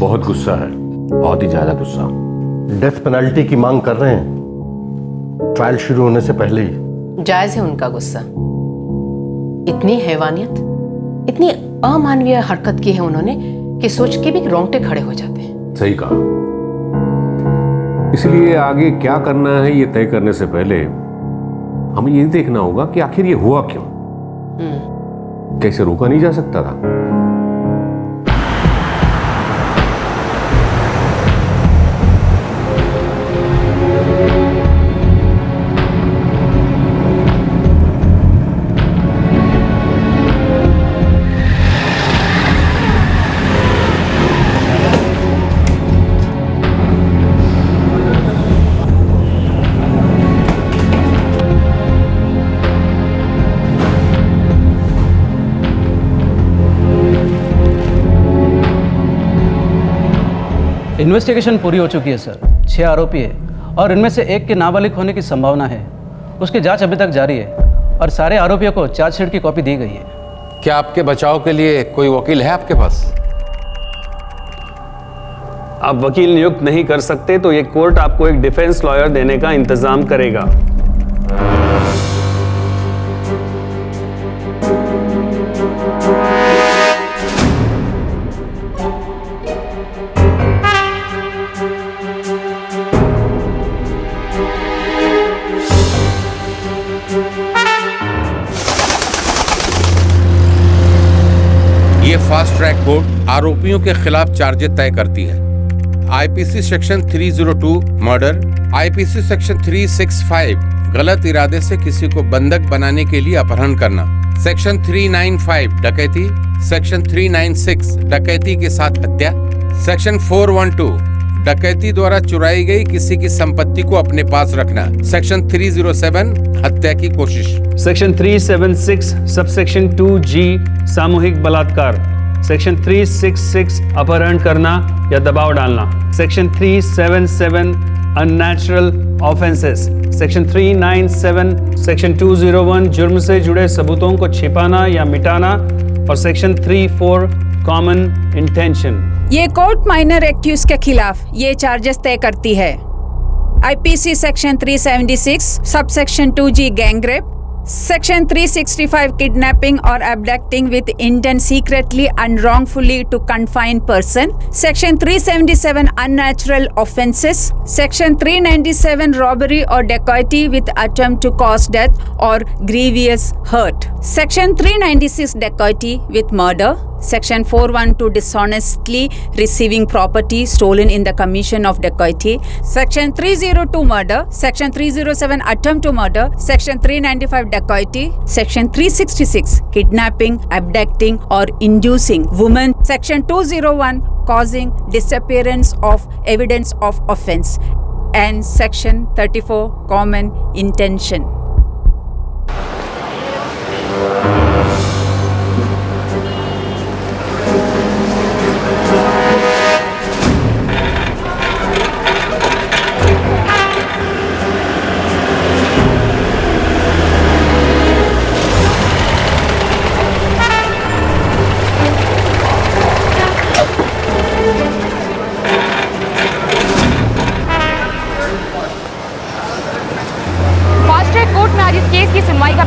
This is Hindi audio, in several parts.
बहुत गुस्सा है, बहुत ही ज्यादा गुस्सा। डेथ पेनल्टी की मांग कर रहे हैं ट्रायल शुरू होने से पहले ही। जायज है उनका गुस्सा। इतनी हैवानियत, इतनी अमानवीय हरकत की है उन्होंने कि सोच के भी रोंगटे खड़े हो जाते हैं। सही कहा। इसलिए आगे क्या करना है ये तय करने से पहले हमें ये देखना होगा कि आखिर ये हुआ क्यों। कैसे रोका नहीं जा सकता था। इन्वेस्टिगेशन पूरी हो चुकी है सर। 6 आरोपी है और इनमें से एक के नाबालिग होने की संभावना है। उसकी जांच अभी तक जारी है और सारे आरोपियों को चार्जशीट की कॉपी दी गई है। क्या आपके बचाव के लिए कोई वकील है आपके पास? आप वकील नियुक्त नहीं कर सकते तो ये कोर्ट आपको एक डिफेंस लॉयर देने का इंतजाम करेगा। ये फास्ट ट्रैक कोर्ट आरोपियों के खिलाफ चार्जेस तय करती है। IPC section 302 murder, IPC section 365 गलत इरादे से किसी को बंधक बनाने के लिए अपहरण करना, सेक्शन 395 डकैती, सेक्शन 396 डकैती के साथ हत्या, सेक्शन 412 डकैती द्वारा चुराई गई किसी की संपत्ति को अपने पास रखना, सेक्शन 307 हत्या की कोशिश, सेक्शन 376 सबसेक्शन 2G सामूहिक बलात्कार, सेक्शन 366 अपहरण करना या दबाव डालना, section 377 unnatural offences, section 397 section 201 जुर्म से जुड़े सबूतों को छिपाना या मिटाना और सेक्शन 34 कॉमन इंटेंशन। ये कोर्ट माइनर एक्यूज के खिलाफ ये चार्जेस तय करती है। IPC section 376 subsection 2G gang rape, section 365 kidnapping और abducting with intent secretly and wrongfully to confine person, section 377 unnatural offenses, section 397 robbery or dacoity with attempt to cause death or grievous hurt, section 396 dacoity with murder, section 412 dishonestly receiving property stolen in the commission of dacoity, section 302 murder, section 307 attempt to murder, section 395 dacoity, section 366 kidnapping, abducting or inducing woman, section 201 causing disappearance of evidence of offense, and section 34 common intention.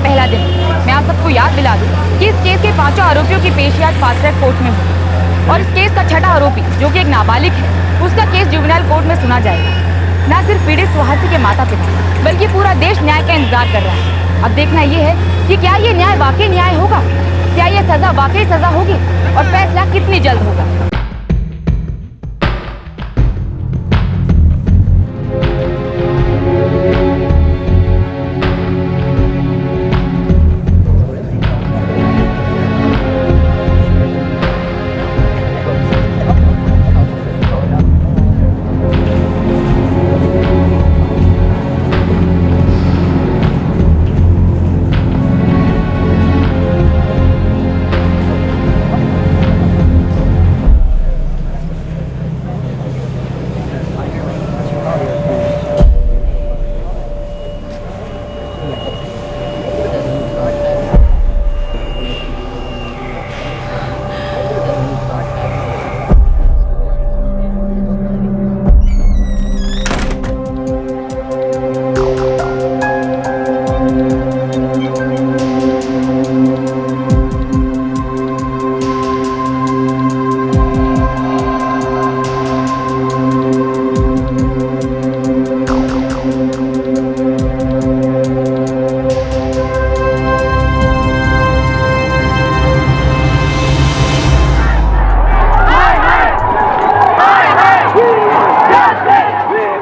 पहला दिन मैं आप सबको याद दिला दूं कि इस केस के 5 आरोपियों की पेशी आज फास्ट ट्रैक कोर्ट में हुई और इस केस का 6ठा आरोपी जो कि एक नाबालिग है उसका केस जुवेनाइल कोर्ट में सुना जाएगा। न सिर्फ पीड़ित सुहासी के माता पिता बल्कि पूरा देश न्याय का इंतजार कर रहा है। अब देखना ये है कि क्या ये न्याय वाकई न्याय होगा, क्या ये सजा वाकई सजा होगी और फैसला कितनी जल्द होगा।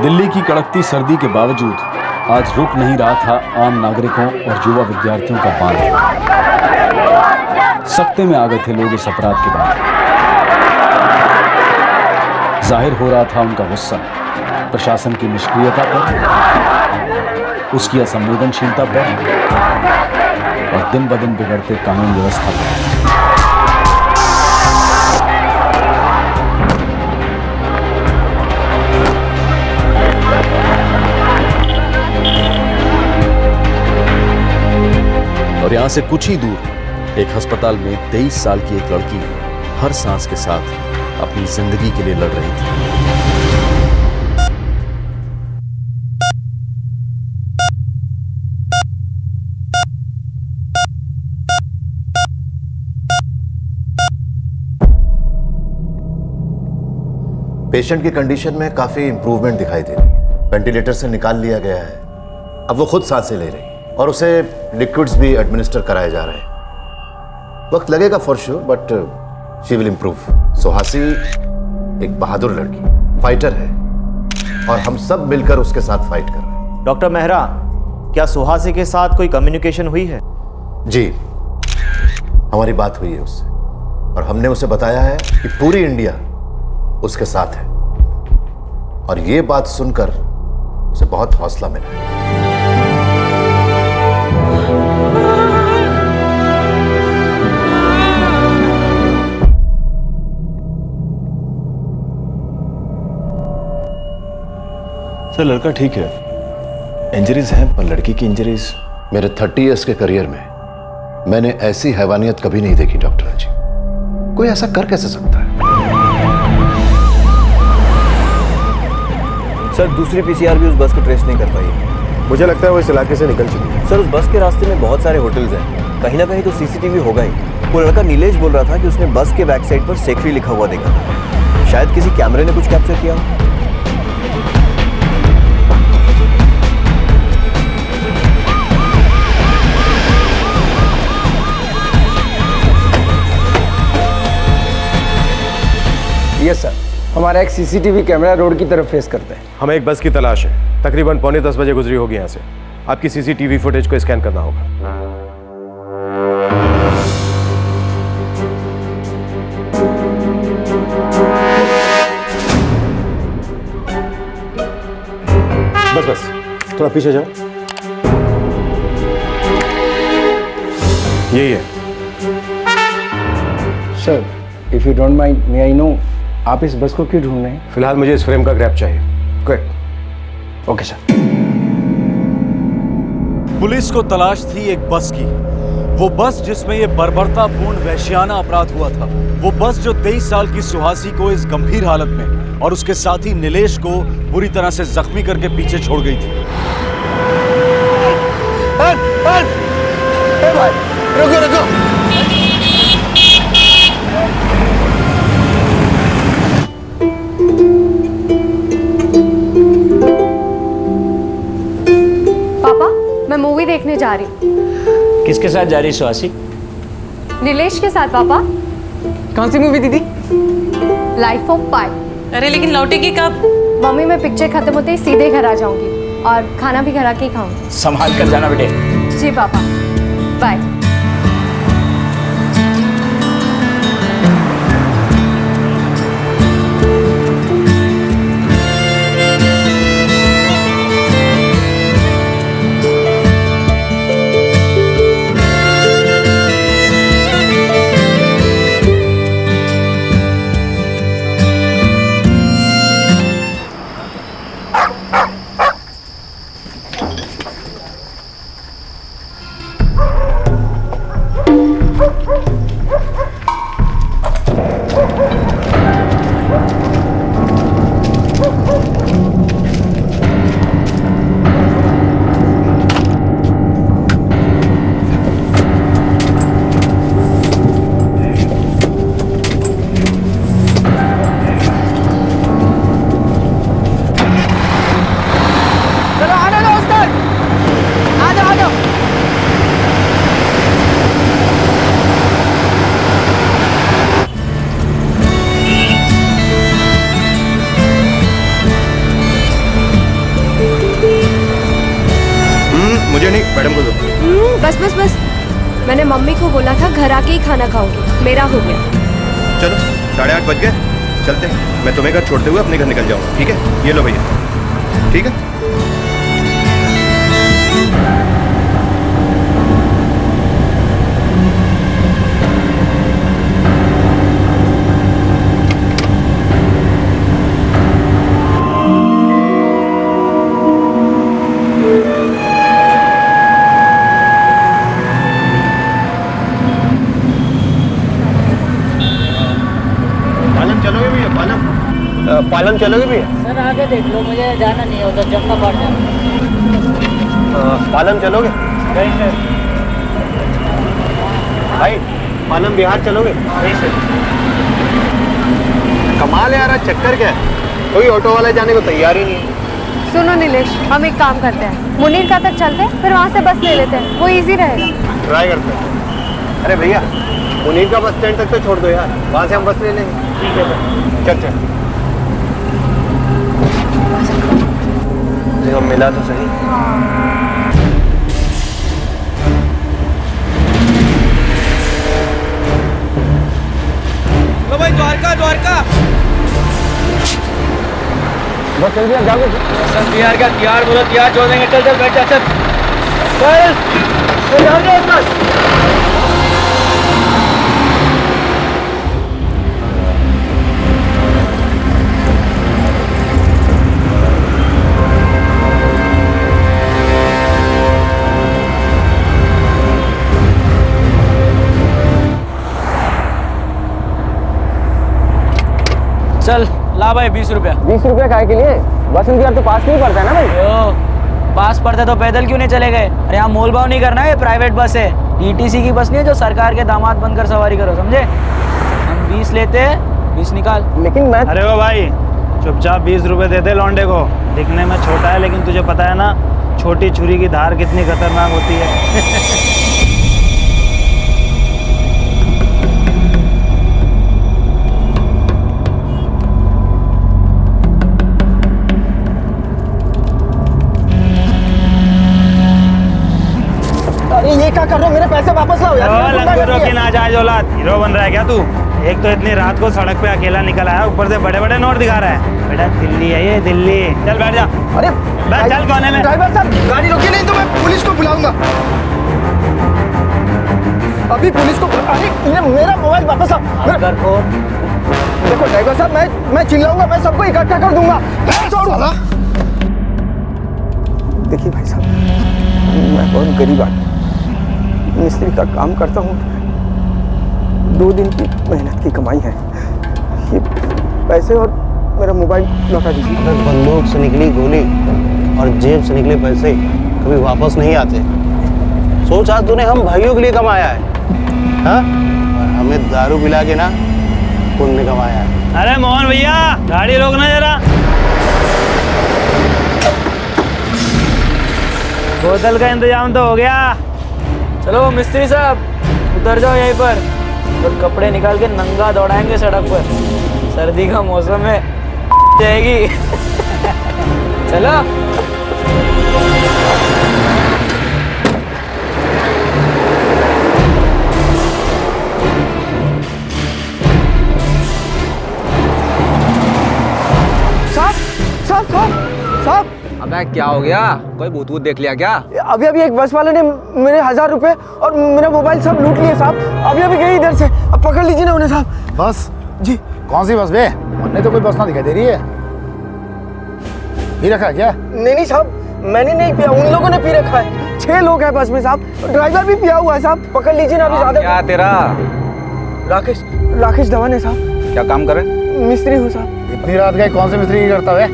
दिल्ली की कड़कती सर्दी के बावजूद आज रुक नहीं रहा था आम नागरिकों और युवा विद्यार्थियों का बांध। सख्ते में आ गए थे लोग इस अपराध के बाद। जाहिर हो रहा था उनका गुस्सा प्रशासन की निष्क्रियता पर, उसकी असंवेदनशीलता पर और दिन ब दिन बिगड़ते कानून व्यवस्था पर। और यहां से कुछ ही दूर एक अस्पताल में 23 साल की एक लड़की हर सांस के साथ अपनी जिंदगी के लिए लड़ रही थी। पेशेंट की कंडीशन में काफी इंप्रूवमेंट दिखाई दे रही है। वेंटिलेटर से निकाल लिया गया है, अब वो खुद सांसें ले रही है और उसे लिक्विड्स भी एडमिनिस्टर कराए जा रहे हैं। वक्त लगेगा for sure, but she will improve. Suhasi एक बहादुर लड़की फाइटर है और हम सब मिलकर उसके साथ फाइट कर रहे हैं। डॉक्टर मेहरा, क्या सुहासी के साथ कोई कम्युनिकेशन हुई है? जी, हमारी बात हुई है उससे और हमने उसे बताया है कि पूरी इंडिया उसके साथ है और ये बात सुनकर उसे बहुत हौसला मिला है। सर लड़का ठीक है, इंजरीज हैं, पर लड़की की इंजरीज। मेरे 30 इयर्स के करियर में मैंने ऐसी हैवानियत कभी नहीं देखी डॉक्टर जी। कोई ऐसा कर कैसे सकता है? सर दूसरी पीसीआर भी उस बस को ट्रेस नहीं कर पाई। मुझे लगता है वो इस इलाके से निकल चुकी है। सर उस बस के रास्ते में बहुत सारे होटल्स हैं, कहीं ना कहीं तो सीसीटीवी होगा ही। वो लड़का नीलेश बोल रहा था कि उसने बस के बैक साइड पर सेक्री लिखा हुआ देखा था। शायद किसी कैमरे ने कुछ कैप्चर किया हो। यस सर, हमारा एक सीसीटीवी कैमरा रोड की तरफ फेस करता है। हमें एक बस की तलाश है, तकरीबन 9:45 बजे गुजरी होगी यहाँ से। आपकी सीसीटीवी फुटेज को स्कैन करना होगा। बस बस थोड़ा पीछे जाओ। यही है sir, if you don't mind, may I know आप इस बस को क्यों ढूंढ रहे हैं? फिलहाल मुझे इस फ्रेम का ग्रैब चाहिए। क्विक। Okay sir. पुलिस को तलाश थी एक बस की, वो बस जिसमें ये बर्बरतापूर्ण वैश्याना अपराध हुआ था। वो बस जो 23 साल की सुहासी को इस गंभीर हालत में और उसके साथी नीलेश को बुरी तरह से जख्मी करके पीछे छोड़ गई थी। रुको रुको। मैं मूवी देखने जा रही हूँ। किसके साथ जा रही सुहासी? नीलेश के साथ पापा। कौन सी मूवी दीदी? लाइफ ऑफ पाई। अरे लेकिन लौटेगी कब? मम्मी मैं पिक्चर खत्म होते ही सीधे घर आ जाऊंगी और खाना भी घर आके ही खाऊंगी। संभाल कर जाना बेटे। जी पापा, बाय। मुझे नहीं, मैडम को दो। बस बस बस, मैंने मम्मी को बोला था घर आके ही खाना खाऊंगी, मेरा हो गया। चलो 8:30 बज गए, चलते हैं। मैं तुम्हें घर छोड़ते हुए अपने घर निकल जाऊंगा, ठीक है? ये लो भैया, ठीक है? पालम चलोगे भैया? सर आगे देख लो, मुझे जाना नहीं है उधर, जंगा पार जाना। पालम चलोगे? नहीं सर। भाई पालम बिहार चलोगे? नहीं सर। कमाल है यार, चक्कर क्या है? कोई ऑटो वाला जाने को तैयार ही नहीं है। सुनो नीलेश, हम एक काम करते हैं, मुनीर का तक चलते हैं, फिर वहाँ से बस ले लेते हैं, वो इजी रहेगा। ट्राई करते हैं। अरे भैया, मुनीर का बस स्टैंड तक तो छोड़ दो यार, वहाँ से हम बस ले लेंगे। ठीक है सर। चल चल। जगह मिला तो सही। लो भाई, द्वारका द्वारका। बस जल्दी आ जाओगे। सर बिहार का तिहाड़ बोलो, तिहाड़ छोड़ देंगे। चल चल बैठ जा, चल चल। चल ला भाई 20 रुपया। 20 रुपया खाए के लिए? बसंत विहार तो पास नहीं पड़ता है ना भाई? ओ, पास पड़ता तो पैदल क्यों नहीं चले गए? अरे यहाँ मोल भाव नहीं करना है, ये प्राइवेट बस है, टीटीसी की बस नहीं है जो सरकार के दामाद बनकर सवारी करो, समझे? हम 20 लेते हैं, 20 निकाल। लेकिन मैं... अरे वो भाई, चुपचाप 20 रुपए दे दे लौंडे को। दिखने में छोटा है, लेकिन तुझे पता है ना छोटी छुरी की धार कितनी खतरनाक होती है। अरे ये क्या कर रहे हो? मेरे पैसे वापस लाओ यार। लंगूरों की नाजायज औलाद, हीरो बन रहा है क्या तू? एक तो इतनी रात को सड़क पे अकेला निकल आया, ऊपर से बड़े बड़े नोट दिखा रहा है। बेटा दिल्ली है ये, दिल्ली। चल बैठ जा। अरे बैठ, चल कोने में। ड्राइवर साहब गाड़ी रोकी नहीं तो मैं पुलिस को बुलाऊंगा। अभी पुलिस को... अरे मेरा मोबाइल वापस लाओ। देखो ड्राइवर साहब, मैं चिल्लाऊंगा, मैं सबको इकट्ठा कर दूंगा। देखिए भाई साहब, मैं बहुत गरीब आदमी, मिस्त्री का काम करता हूँ, 2 दिन की मेहनत की कमाई है। ये पैसे और मेरा मोबाइल लौटा दीजिए। अगर बंदूक से निकली गोली और जेब से निकले पैसे कभी वापस नहीं आते। सोच, आज तूने हम भाइयों के लिए कमाया है, हाँ? और हमें दारू पिला के ना पुण्य कमाया है। अरे मोहन भैया, गाड़ी रोकना जरा। बोतल का इंतजाम तो हो गया। चलो मिस्त्री साहब, उतर जाओ यहीं पर, और कपड़े निकाल के नंगा दौड़ाएंगे सड़क पर। सर्दी का मौसम है, जाएगी। चलो। साहब अबे क्या हो गया? कोई भूत वूत देख लिया क्या? अभी एक बस वाले ने मेरे 1000 रुपए और मेरा मोबाइल सब लूट लिए साहब। अभी गए इधर से, अब पकड़ लीजिए ना उन्हें साहब। बस जी? कौन सी बस बे? हमने तो कोई बस ना दिखाई दे रही है। पी रखा है क्या? नहीं साहब, मैंने नहीं पिया, उन लोगों ने पी रखा है। 6 लोग हैं बस में साहब, ड्राइवर भी पिया हुआ है साहब। पकड़ लीजिए ना अभी ज्यादा। क्या तेरा? राकेश धवन है साहब। क्या काम करे? मिस्त्री हूँ साहब। इतनी रात गए कौन से मिस्त्री की करता है?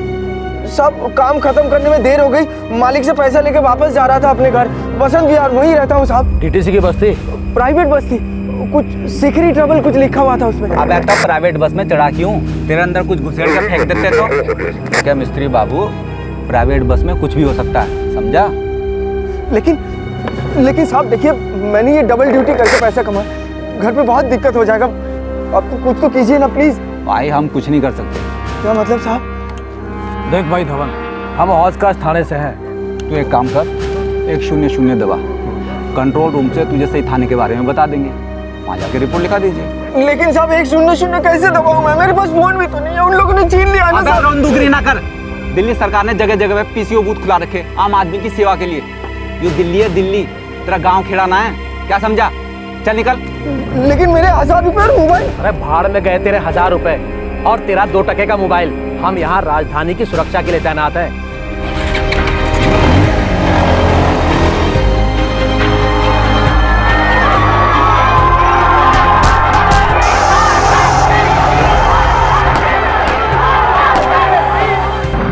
साहब काम खत्म करने में देर हो गई, मालिक से पैसा लेके वापस जा रहा था अपने घर, बसंत विहार वहीं रहता हूँ साहब। टीटीसी की बस थी? प्राइवेट बस थी, कुछ सिखरी ट्रबल कुछ लिखा हुआ था उसमें। अब एक प्राइवेट बस में चढ़ा क्यों? तेरे अंदर कुछ घुसेड़ कर फेंक देते तो क्या मिस्त्री बाबू, प्राइवेट बस में कुछ भी हो सकता है, समझा? लेकिन साहब देखिए, मैंने ये डबल ड्यूटी करके पैसा कमाया, घर पे बहुत दिक्कत हो जाएगा, आप तो कुछ तो कीजिए ना प्लीज। भाई हम कुछ नहीं कर सकते। क्या मतलब साहब? देख भाई धवन, हम हौज का थाने से हैं, तू एक काम कर, 100 दबा, कंट्रोल रूम से तुझे सही थाने के बारे में बता देंगे, वहाँ जाके रिपोर्ट लिखा दीजिए। लेकिन साहब 100 कैसे दबाऊं मैं? मेरे पास फोन भी तो नहीं है, उन लोगों ने छीन लिया ना साहब। रौनदुगरी ना कर। दिल्ली सरकार ने जगह जगह पे पीसीओ बूथ खुला रखे आम आदमी की सेवा के लिए। ये दिल्ली है दिल्ली, तेरा गांव खेड़ा ना है, क्या समझा? चल निकल। लेकिन मेरे 1000 रुपए और मोबाइल। अरे भाड़ में गए तेरे 1000 रुपए और तेरा 2 टके का मोबाइल। हम यहाँ राजधानी की सुरक्षा के लिए तैनात है।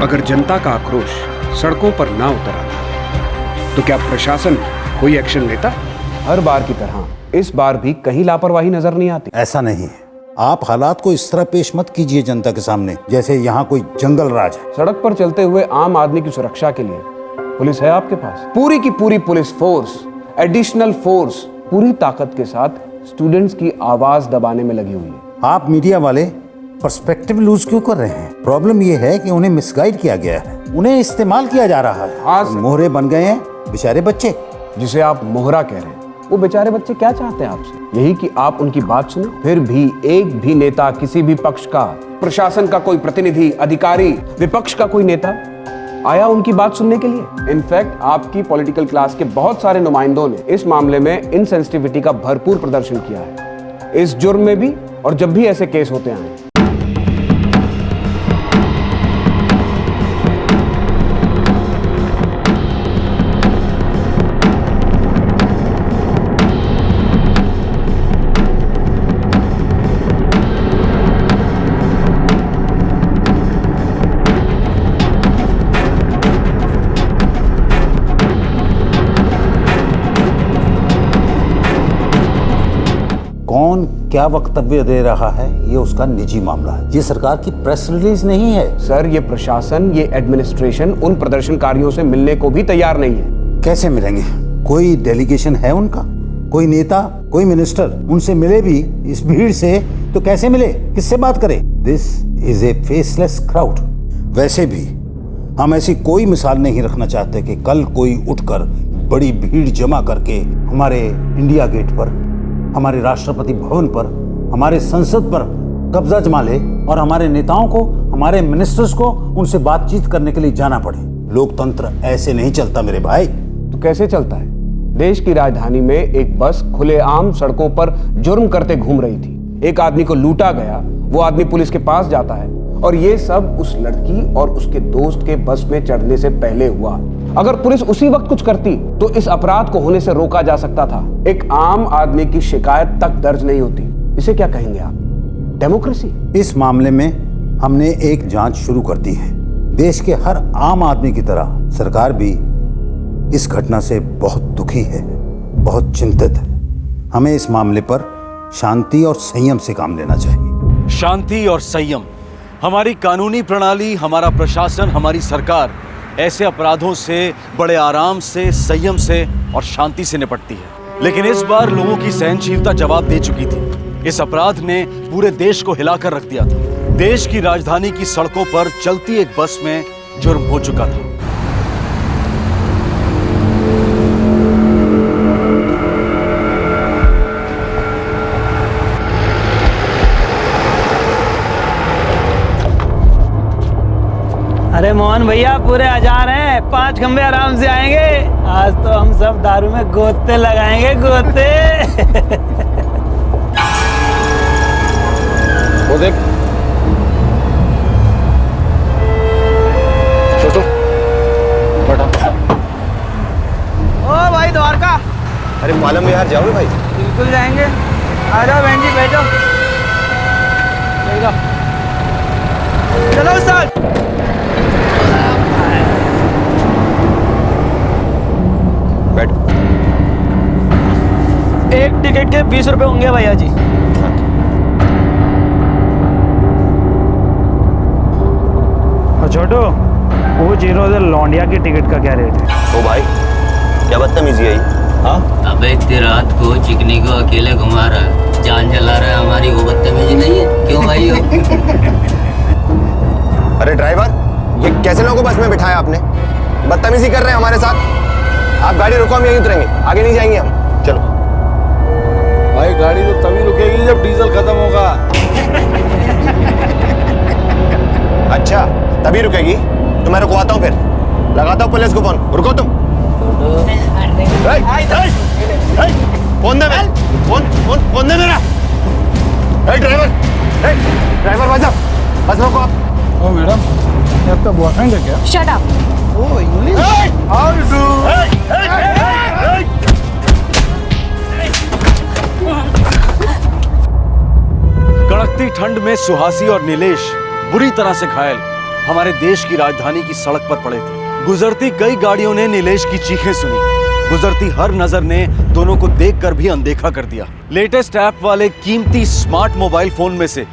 अगर जनता का आक्रोश सड़कों पर ना उतर आता तो क्या प्रशासन कोई एक्शन लेता? हर बार की तरह इस बार भी कहीं लापरवाही नजर नहीं आती। ऐसा नहीं है, आप हालात को इस तरह पेश मत कीजिए जनता के सामने जैसे यहाँ कोई जंगल राज है। सड़क पर चलते हुए आम आदमी की सुरक्षा के लिए पुलिस है आपके पास, पूरी की पूरी पुलिस फोर्स, एडिशनल फोर्स पूरी ताकत के साथ स्टूडेंट्स की आवाज दबाने में लगी हुई है। आप मीडिया वाले पर्सपेक्टिव लूज क्यों कर रहे हैं? प्रॉब्लम यह है कि उन्हें मिसगाइड किया गया है, उन्हें इस्तेमाल किया जा रहा है। हाँ, मोहरे बन गए हैं बेचारे बच्चे। जिसे आप मोहरा कह रहे हैं, वो बेचारे बच्चे क्या चाहते हैं आपसे? यही कि आप उनकी बात सुने। फिर भी एक भी नेता किसी भी पक्ष का, प्रशासन का कोई प्रतिनिधि, अधिकारी, विपक्ष का कोई नेता आया उनकी बात सुनने के लिए? इनफैक्ट आपकी पॉलिटिकल क्लास के बहुत सारे नुमाइंदों ने इस मामले में इनसेंसिटिविटी का भरपूर प्रदर्शन किया है, इस जुर्म में भी और जब भी ऐसे केस होते हैं। कौन क्या वक्तव्य दे रहा है ये उसका निजी मामला है, ये सरकार की प्रेस रिलीज नहीं है। सर, ये प्रशासन, ये एडमिनिस्ट्रेशन उन प्रदर्शनकारियों से मिलने को भी तैयार नहीं है। कैसे मिलेंगे? कोई डेलीगेशन है उनका? कोई नेता, कोई मिनिस्टर उनसे मिले भी इस भीड़ से तो कैसे मिले? किससे बात करे? This is a faceless crowd. वैसे भी हम ऐसी कोई मिसाल नहीं रखना चाहते कि कल कोई उठकर बड़ी भीड़ जमा करके हमारे इंडिया गेट पर, हमारे राष्ट्रपति भवन पर, हमारे संसद पर कब्जा जमा ले और हमारे नेताओं को, हमारे मिनिस्टर्स को उनसे बातचीत करने के लिए जाना पड़े। लोकतंत्र ऐसे नहीं चलता मेरे भाई। तो कैसे चलता है? देश की राजधानी में एक बस खुलेआम सड़कों पर जुर्म करते घूम रही थी, एक आदमी को लूटा गया, वो आदमी पुलिस के पास जाता है और ये सब उस लड़की और उसके दोस्त के बस में चढ़ने से पहले हुआ। अगर पुलिस उसी वक्त कुछ करती तो इस अपराध को होने से रोका जा सकता था। एक आम आदमी की शिकायत तक दर्ज नहीं होती। इसे क्या कहेंगे आप? डेमोक्रेसी? इस मामले में हमने एक जांच शुरू कर दी है। देश के हर आम आदमी की तरह सरकार भी इस घटना से बहुत दुखी है, बहुत चिंतित है। हमें इस मामले पर शांति और संयम से काम लेना चाहिए। शांति और संयम, हमारी कानूनी प्रणाली, हमारा प्रशासन, हमारी सरकार ऐसे अपराधों से बड़े आराम से, संयम से और शांति से निपटती है। लेकिन इस बार लोगों की सहनशीलता जवाब दे चुकी थी। इस अपराध ने पूरे देश को हिलाकर रख दिया था। देश की राजधानी की सड़कों पर चलती एक बस में जुर्म हो चुका था। अरे मोहन भैया पूरे 1000 हैं, 5 खंबे आराम से आएंगे। आज तो हम सब दारू में गोते लगाएंगे, गोते। वो देख छोटू, बैठा। ओ भाई द्वारका। अरे मालूम यार, जाओगे भाई? बिल्कुल जाएंगे, आ जाओ बहन जी, बैठो। चलो उस्ताद। बैठ। एक टिकट के 20 रुपए होंगे भैया जी। और छोटू, वो जीरो लौंडिया की टिकट का क्या रेट है? ओ भाई, क्या बदतमीजी है? हाँ? अबे इतनी रात को चिकनी को अकेले घुमा रहा है, जान जला रहा है हमारी, वो बदतमीजी नहीं है? क्यों भाई हो? अरे ड्राइवर, ये कैसे लोगों को बस में बिठाया आपने? बदतमीजी कर रहे हैं हमारे साथ। आप गाड़ी रुको, हम यहीं उतरेंगे, आगे नहीं जाएंगे हम। चलो भाई गाड़ी तो तभी रुकेगी जब डीजल खत्म होगा। अच्छा तभी रुकेगी तो मैं रुकवाता हूँ, फिर लगाता हूँ पुलिस को फोन। रुको तुम। फोन दे, फोन दे मेरा। ड्राइवर भाई साहब बस रोको आप। ओ मैडम, ये आपका बॉयफ्रेंड है क्या? Shut up. Oh English. How you do? कड़कती ठंड में सुहासी और नीलेश बुरी तरह से घायल हमारे देश की राजधानी की सड़क पर पड़े थे। गुजरती कई गाड़ियों ने नीलेश की चीखें सुनी। गुजरती हर नजर ने दोनों को देखकर भी अनदेखा कर दिया। लेटेस्ट ऐप वाले कीमती स्मार्ट मोबाइल फोन में से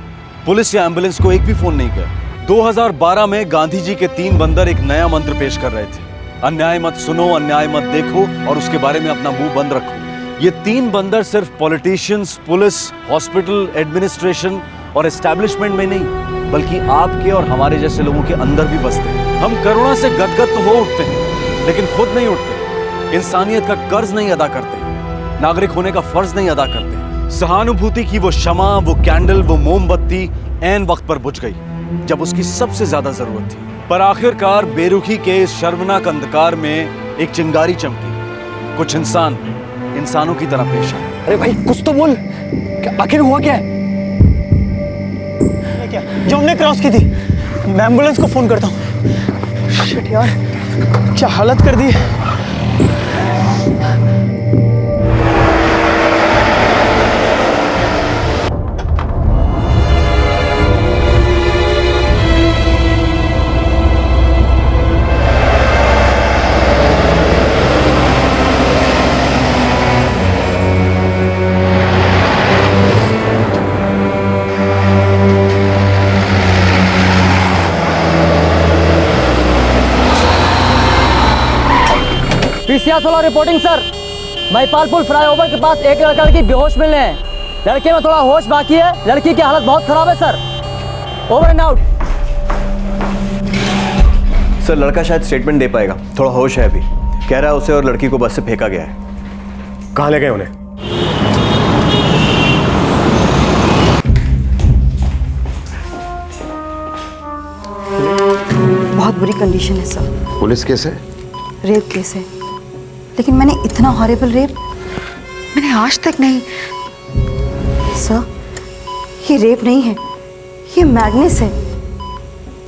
पुलिस या एम्बुलेंस को एक भी फोन नहीं गया। 2012 में गांधी जी के 3 बंदर एक नया मंत्र पेश कर रहे थे, अन्याय मत सुनो, अन्याय मत देखो और उसके बारे में अपना मुंह बंद रखो। ये 3 बंदर सिर्फ पॉलिटिशियंस, पुलिस, हॉस्पिटल, एडमिनिस्ट्रेशन और एस्टैब्लिशमेंट में नहीं, बल्कि आपके और हमारे जैसे लोगों के अंदर भी बसते हैं। हम करुणा से गदगद तो हो उठते हैं, लेकिन खुद नहीं उठते। इंसानियत का कर्ज नहीं अदा करते, नागरिक होने का फर्ज नहीं अदा करते। सहानुभूति की वो शमा, वो कैंडल, वो मोमबत्ती ऐन वक्त पर बुझ गई जब उसकी सबसे ज्यादा जरूरत थी। पर आखिरकार बेरुखी के इस शर्मनाक अंधकार में एक चिंगारी चमकी। कुछ इंसान इंसानों की तरह पेश आए। अरे भाई कुछ तो बोल, आखिर हुआ क्या है? जो हमने क्रॉस की थी, मैं एम्बुलेंस को फोन करता हूँ। शिट यार, क्या हालत कर दी है। PCR 16 reporting sir. Mahipalpur flyover के पास एक लड़की बेहोश मिलने हैं। लड़के में थोड़ा होश बाकी है, लड़की की हालत बहुत खराब है sir. Over and out. Sir लड़का शायद स्टेटमेंट दे पाएगा, थोड़ा होश है अभी। कह रहा है उसे और लड़की को बस से फेंका गया है। कहाँ ले गए उन्हें? बहुत बुरी कंडीशन है सर। पुलिस केस है? रेप केस है, लेकिन मैंने इतना हॉरिबल रेप मैंने आज तक नहीं। सर ये रेप नहीं है, ये मैडनेस है।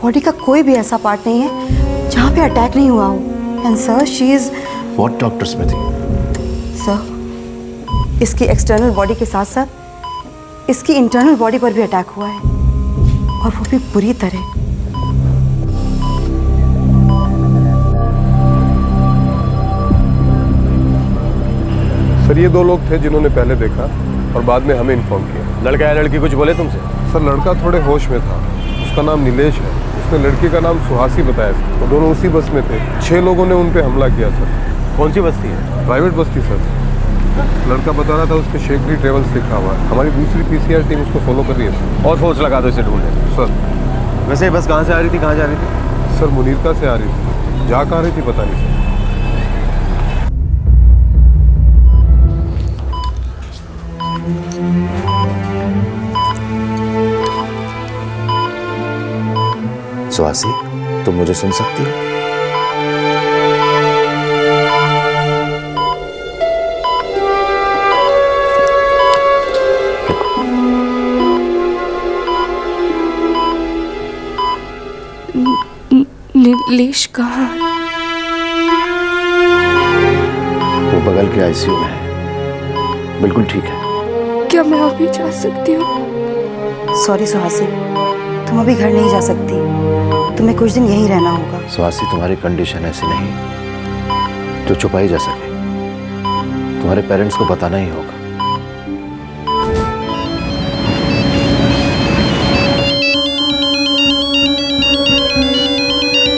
बॉडी का कोई भी ऐसा पार्ट नहीं है जहाँ पे अटैक नहीं हुआ हो। And sir she is. What doctor smithy? Sir इसकी एक्सटर्नल बॉडी के साथ साथ इसकी इंटरनल बॉडी पर भी अटैक हुआ है, और वो भी बुरी तरह। सर ये 2 लोग थे जिन्होंने पहले देखा और बाद में हमें इन्फॉर्म किया। लड़का या लड़की कुछ बोले तुमसे? सर लड़का थोड़े होश में था, उसका नाम नीलेश है। उसने लड़की का नाम सुहासी बताया सर। वो दोनों उसी बस में थे। 6 लोगों ने उन पे हमला किया सर। कौन सी बस्ती है? प्राइवेट बस्ती सर। लड़का बता रहा था उसके शेखरी ट्रेवल्स लिखा हुआ है। हमारी दूसरी पीसीआर टीम उसको फॉलो कर रही है सर। और फोर्स लगा दो इसे ढूंढने। सर वैसे बस कहाँ से आ रही थी, कहाँ जा रही थी? सर मुनीरका से आ रही थी, जा कहाँ रही थी पता नहीं सर। सुहासी, तुम मुझे सुन सकती हो? नीलेश कहाँ? वो बगल के आईसीयू में है, बिल्कुल ठीक है। क्या मैं अभी जा सकती हूँ? सॉरी सुहासी, तुम अभी घर नहीं जा सकती। तुम्हें कुछ दिन यहीं रहना होगा। सुहासी, तुम्हारी कंडीशन ऐसी नहीं जो छुपाई जा सके। तुम्हारे पेरेंट्स को बताना ही होगा।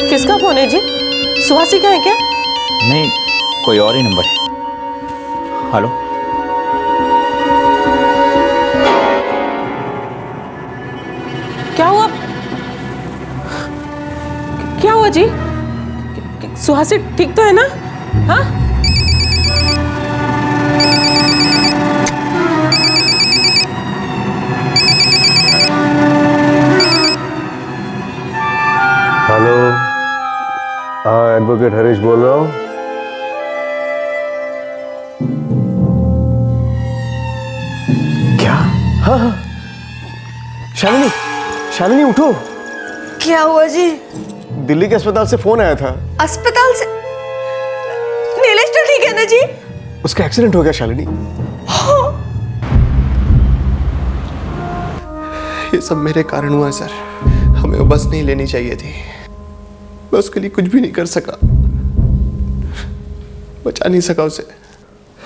किसका फोन है जी? सुहासी का है क्या? नहीं, कोई और ही नंबर है। हेलो, क्या हुआ? क्या हुआ जी? सुहासी ठीक तो है ना? हाँ? एडवोकेट हरीश बोल रहा हूँ। क्या? हाँ हाँ, शालिनी, शालिनी उठो। क्या हुआ जी? दिल्ली के अस्पताल से फोन आया था। अस्पताल से? नीलेश तो ठीक है ना जी? उसका एक्सीडेंट हो गया शालिनी। ये सब मेरे कारण हुआ सर। हमें वो बस नहीं लेनी चाहिए थी। मैं उसके लिए कुछ भी नहीं कर सका, बचा नहीं सका उसे।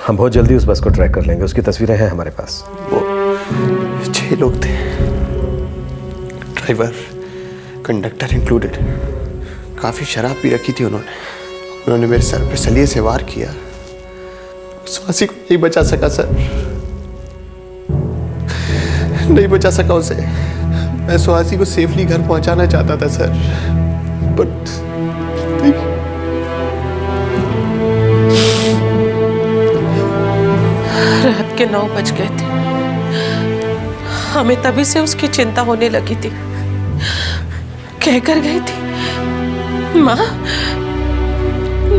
हम बहुत जल्दी उस बस को ट्रैक कर लेंगे। उसकी तस्वीरें हैं हमारे पास। वो 6 लोग थे, ड्राइवर, कंडक्टर इंक्लूडेड। काफी शराब पी रखी थी उन्होंने मेरे सर पे सलिए से वार किया। सुहासी को नहीं बचा सका सर, नहीं बचा सका उसे। मैं सुहासी को सेफली घर पहुंचाना चाहता था सर, बट रात के 9 बज गए थे। हमें तभी से उसकी चिंता होने लगी थी। कहकर गई थी,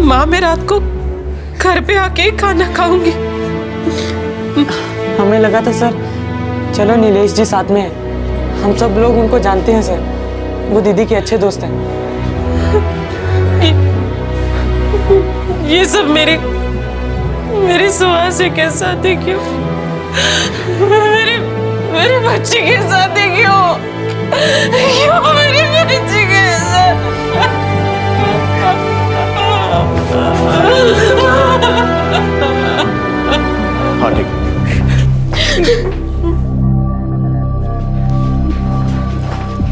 माँ मैं रात को घर पे आके खाना खाऊंगी। हमें लगा था सर, चलो नीलेश जी साथ में हैं। हम सब लोग उनको जानते हैं सर, वो दीदी के अच्छे दोस्त हैं। ये सब मेरे सुहासी के साथ ही क्यों? मेरे बच्चे के साथ ही क्यों? क्यों मेरे बच्चे के साथ? हाँ ठीक।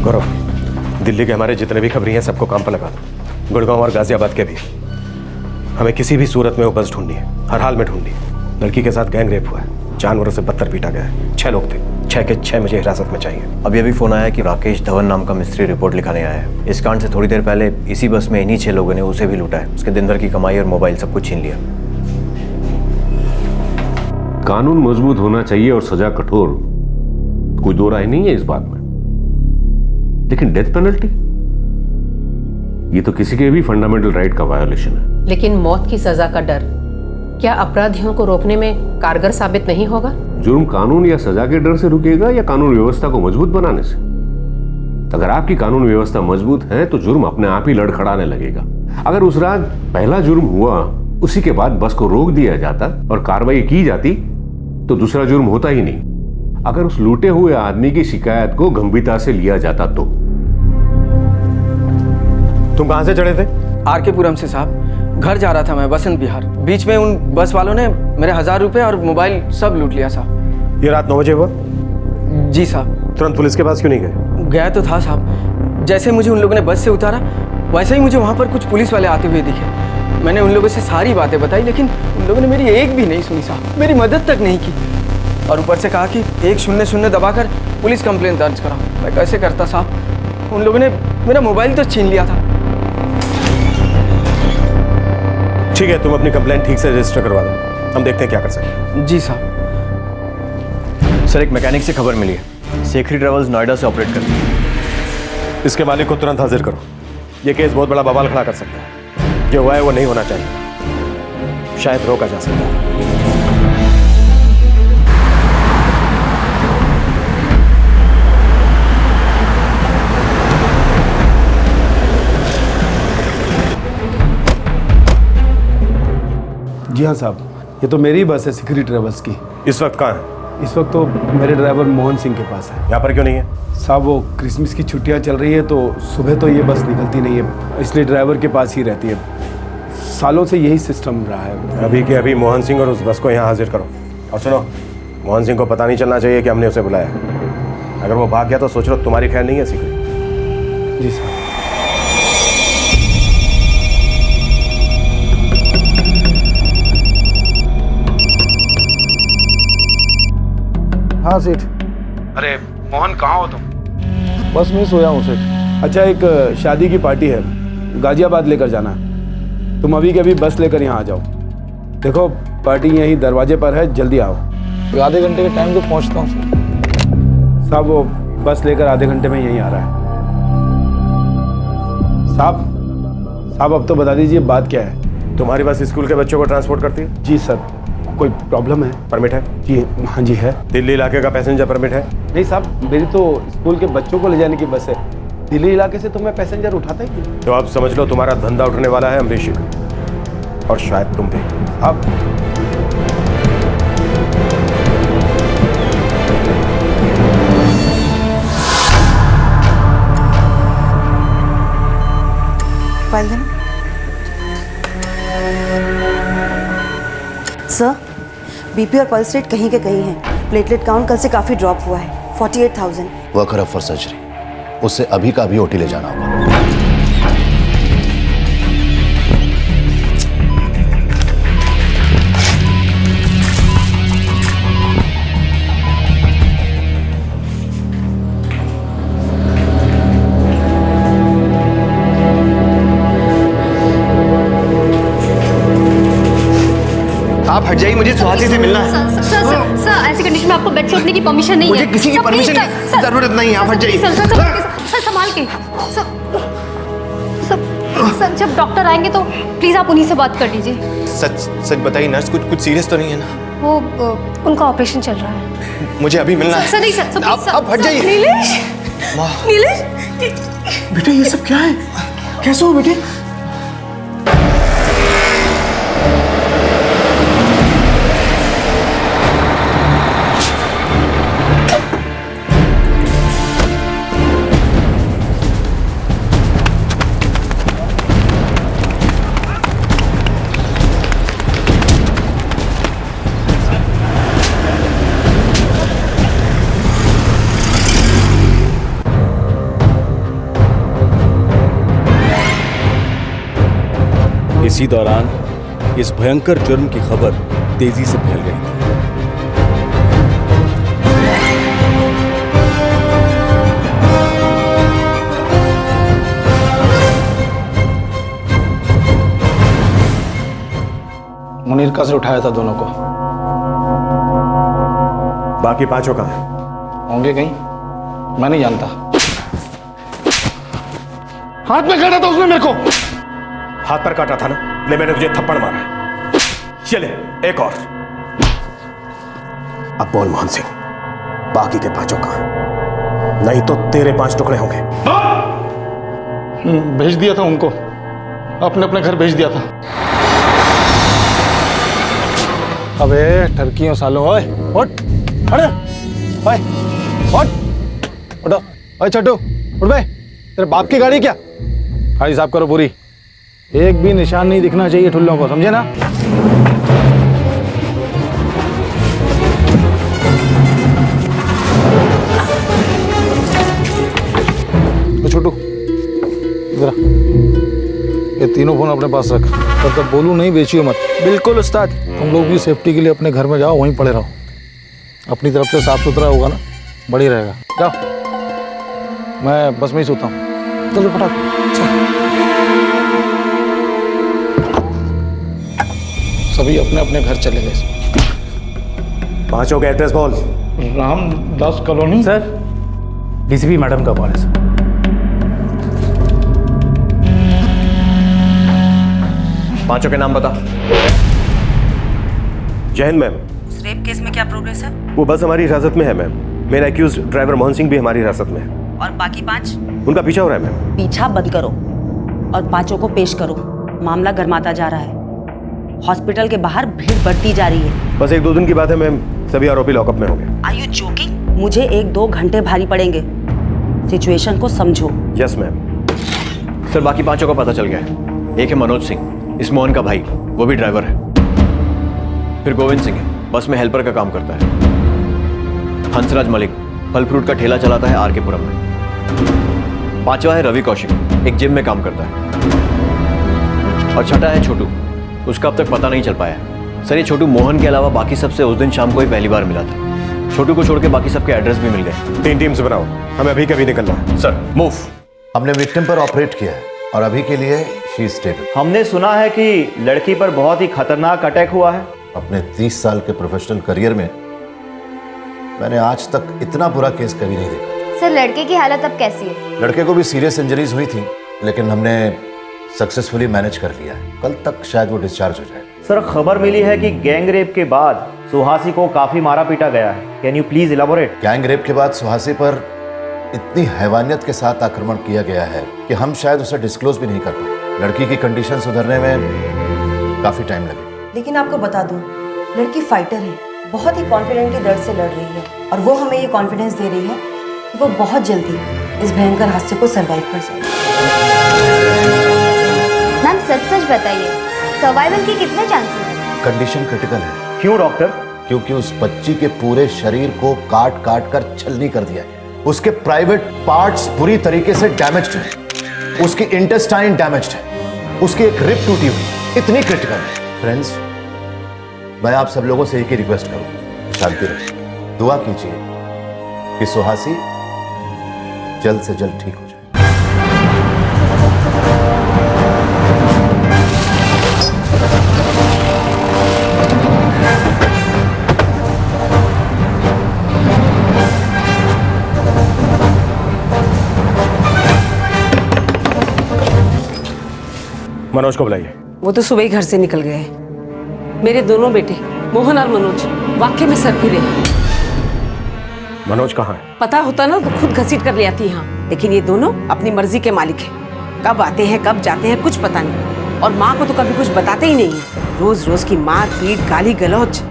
गौरव, दिल्ली के हमारे जितने भी खबरी हैं सबको काम पर लगा दो। गुड़गांव और गाजियाबाद के भी। हमें किसी भी सूरत में वो बस ढूंढनी है, हर हाल में ढूंढनी है। लड़की के साथ गैंग रेप हुआ है, जानवरों से बदतर पीटा गया है। 6 लोग थे, 6 के 6 मुझे हिरासत में चाहिए। अभी अभी फोन आया कि राकेश धवन नाम का मिस्त्री रिपोर्ट लिखाने आया है। इस कांड से थोड़ी देर पहले इसी बस में इन्हीं 6 लोगों ने उसे भी लूटा है। उसके दिन भर की कमाई और मोबाइल सब कुछ छीन लिया। कानून मजबूत होना चाहिए और सजा कठोर, कोई दो राय नहीं है इस बात में। लेकिन डेथ पेनल्टी, ये तो किसी के भी फंडामेंटल राइट का वायोलेशन है। लेकिन मौत की सजा का डर क्या अपराधियों को रोकने में कारगर साबित नहीं होगा? जुर्म कानून या सजा के डर से रुकेगा या कानून व्यवस्था को मजबूत बनाने से? अगर आपकी कानून व्यवस्था मजबूत है तो जुर्म अपने आप ही लड़खड़ाने लगेगा। अगर उस रात पहला जुर्म हुआ, उसी के बाद बस को रोक दिया जाता और कार्रवाई की जाती तो दूसरा जुर्म होता ही नहीं। अगर उस लूटे हुए आदमी की शिकायत को गंभीरता से लिया जाता तो। तुम कहां से चढ़े थे? आर.के. पुरम से साहब। घर जा रहा था मैं, बसंत विहार। बीच में उन बस वालों ने मेरे 1000 रुपए और मोबाइल सब लूट लिया साहब। ये रात 9 बजे हुआ? जी साहब। तुरंत पुलिस के पास क्यों नहीं गए? गया तो था साहब। जैसे मुझे उन लोगों ने बस से उतारा, वैसे ही मुझे वहाँ पर कुछ पुलिस वाले आते हुए दिखे। मैंने उन लोगों से सारी बातें बताई, लेकिन उन लोगों ने मेरी एक भी नहीं सुनी साहब, मेरी मदद तक नहीं की। और ऊपर से कहा कि 100 दबाकर पुलिस कंप्लेंट दर्ज कराओ। मैं कैसे करता साहब? उन लोगों ने मेरा मोबाइल तो छीन लिया था। ठीक है, तुम अपनी कंप्लेंट ठीक से रजिस्टर करवा दो, हम देखते हैं क्या कर सकते हैं। जी साहब। सर, एक मैकेनिक से खबर मिली है, शेखरी ट्रेवल्स नोएडा से ऑपरेट करती है। इसके मालिक को तुरंत हाजिर करो। यह केस बहुत बड़ा बवाल खड़ा कर सकता है। जो हुआ है वो नहीं होना चाहिए, शायद रोका जा सकता है। जी हाँ साहब, ये तो मेरी बस है शेखरी ट्रेवल्स की। इस वक्त कहाँ है? इस वक्त तो मेरे ड्राइवर मोहन सिंह के पास है। यहाँ पर क्यों नहीं है? साहब वो क्रिसमस की छुट्टियाँ चल रही है तो सुबह तो ये बस निकलती नहीं है, इसलिए ड्राइवर के पास ही रहती है। सालों से यही सिस्टम रहा है। अभी के अभी मोहन सिंह और उस बस को यहाँ हाजिर करो। और सुनो, मोहन सिंह को पता नहीं चलना चाहिए कि हमने उसे बुलाया। अगर वो भाग गया तो सोच लो तुम्हारी खैर नहीं है शेखरी। जी साहब। हाँ सेठ। अरे मोहन, कहाँ हो तुम? बस में सोया हूँ सेठ। अच्छा, एक शादी की पार्टी है, गाजियाबाद लेकर जाना है। तुम अभी के अभी बस लेकर यहाँ आ जाओ। देखो पार्टी यहीं दरवाजे पर है, जल्दी आओ। आधे घंटे के टाइम तो पहुँचता हूँ साहब। वो बस लेकर आधे घंटे में यहीं आ रहा है। साहब अब तो बता दीजिए बात क्या है। तुम्हारी बस स्कूल के बच्चों को ट्रांसपोर्ट करती है? जी सर। कोई प्रॉब्लम है? परमिट है? जी हाँ जी है। दिल्ली इलाके का पैसेंजर परमिट है? नहीं साहब, मेरी तो स्कूल के बच्चों को ले जाने की बस है। दिल्ली इलाके से तो मैं पैसेंजर उठाता ही नहीं। तो आप समझ लो तुम्हारा धंधा उठने वाला है अमरीशी का, और शायद तुम भी। अब फाइल देना। सर, बीपी और पल्स रेट कहीं के कहीं है। प्लेटलेट काउंट कल से काफी ड्रॉप हुआ है, 48,000। वर्कर अप फॉर सर्जरी, उससे अभी का अभी ओटी ले जाना होगा। आप हट जाइए, मुझे सुहासी से मिलना है। सर ऐसी कंडीशन में आपको बेड से उठने की परमिशन नहीं है। मुझे किसी की परमिशन की जरूरत नहीं है, आप हट जाइए। सर संभाल के। सर जब डॉक्टर आएंगे तो प्लीज आप उन्हीं से बात कर लीजिए। सच बताइए नर्स, कुछ सीरियस तो नहीं है ना? वो उनका ऑपरेशन चल रहा है। मुझे अभी मिलना है। सर नहीं सर, आप हट जाइए। नीलेश, नीलेश बेटा ये सब क्या है? कैसे हो बेटे? इसी दौरान इस भयंकर जुर्म की खबर तेजी से फैल गई थी। मुनीर का से उठाया था दोनों को। बाकी पांचों कहाँ हैं? होंगे कहीं, मैं नहीं जानता। हाथ में काटा था उसने मेरे को। हाथ पर काटा था ना, ले मैंने तुझे थप्पड़ मारा। चले एक और। अब बोल मोहन सिंह, बाकी के पांचों कहाँ? नहीं तो तेरे 5 टुकड़े होंगे। भेज दिया था उनको, अपने अपने घर भेज दिया था। अबे टर्कियों सालों, ओए उठ, अरे ओए उठ, उठो, ओए छोटू उठ बे। तेरे बाप की गाड़ी क्या? भाई साहब करो पूरी, एक भी निशान नहीं दिखना चाहिए ठुल्लों को, समझे ना? छोटू जरा ये तीनों फोन अपने पास रख, तब तक बोलूं नहीं, बेचियो मत। बिल्कुल उस्ताद। तुम लोग भी सेफ्टी के लिए अपने घर में जाओ, वहीं पड़े रहो। अपनी तरफ से साफ सुथरा होगा ना, बढ़िया रहेगा। जाओ, मैं बस में ही सोता हूँ। चलो फटाक। सभी अपने अपने घर चले गए। पांचों का एड्रेस बोल। Ramdas colony. Sir DCP madam का कॉल है सर। पांचों के नाम बता। जय हिंद मैम। उस रेप केस में क्या प्रोग्रेस है? वो बस हमारी हिरासत में है मैम। मेरा एक्यूज ड्राइवर मोहन सिंह भी हमारी हिरासत में है। और बाकी 5? उनका पीछा हो रहा है मैम। पीछा बंद करो और 5 को पेश करो। मामला गर्माता जा रहा है, हॉस्पिटल के बाहर भीड़ बढ़ती जा रही है। बस 1-2 दिन की बात है मैम, सभी आरोपी लॉकअप में होंगे। Are you joking? मुझे 1-2 घंटे भारी पड़ेंगे, सिचुएशन को समझो। Yes ma'am. सर बाकी पांचों का पता चल गया है। एक है मनोज सिंह, इस मोहन का भाई, वो भी ड्राइवर है। फिर गोविंद सिंह है, बस में हेल्पर का काम करता है। हंसराज मलिक फल फ्रूट का ठेला चलाता है आर के पुरम में। 5वां है रवि कौशिक, एक जिम में काम करता है। और 6ठा है छोटू, उसका अब तक पता नहीं चल पाया। सर ये छोटू मोहन के अलावा बाकी सबसे उस दिन शाम को ही पहली बार मिला था। छोटू को छोड़ के बाकी सबके एड्रेस भी मिल गए। 3 टीम्स बनाओ, हमें अभी कभी निकलना है। Sir move. हमने विक्टिम पर ऑपरेट किया है और अभी के लिए शी इज स्टेबल। हमने सुना है कि लड़की पर बहुत ही खतरनाक अटैक हुआ है। अपने 30 साल के प्रोफेशनल करियर में मैंने आज तक इतना बुरा केस कभी नहीं देखा। सर लड़के की हालत अब कैसी है? लड़के को भी सीरियस इंजरीज हुई थी, लेकिन हमने सक्सेसफुली मैनेज कर लिया है। कल तक शायद वो डिस्चार्ज हो जाए। सर, खबर मिली है कि गैंग रेप के बाद सुहासी को काफी मारा पीटा गया है। Can you please elaborate? Gang rape के बाद सुहासी पर इतनी हैवानियत के साथ आक्रमण किया गया है कि हम शायद उसे डिस्क्लोज भी नहीं कर पाए। लड़की की कंडीशन सुधरने में काफी टाइम लगे। लेकिन आपको बता दूं, लड़की फाइटर है, बहुत ही कॉन्फिडेंटली दर्द से लड़ रही है और वो हमें ये कॉन्फिडेंस दे रही है कि वो बहुत जल्दी इस भयंकर हादसे को सरवाइव कर जाएगी। मैम सच सच बताइए, सर्वाइवल के कितने चांसेस हैं? कंडीशन क्रिटिकल है। क्यों डॉक्टर? क्योंकि उस बच्ची के पूरे शरीर को काट काट कर छलनी कर दिया गया। उसके प्राइवेट पार्ट्स बुरी तरीके से डैमेज्ड हैं। उसकी इंटेस्टाइन डैमेज्ड है। उसकी एक रिब टूटी हुई। इतनी क्रिटिकल है। फ्रेंड्स, मैं आप सब लोगों से एक ही रिक्वेस्ट करूं, शांति रखें, दुआ कीजिए कि सुहासी जल्द से जल्द ठीक हो जाए। मनोज को बुलाइए। वो तो सुबह ही घर से निकल गए। मेरे दोनों बेटे मोहन और मनोज वाकई में सर फिरे। मनोज कहाँ है? पता होता ना तो खुद घसीट कर ले आती यहाँ, लेकिन ये दोनों अपनी मर्जी के मालिक हैं। कब आते हैं कब जाते हैं कुछ पता नहीं, और माँ को तो कभी कुछ बताते ही नहीं है। रोज रोज की मार पीट गाली गलौज।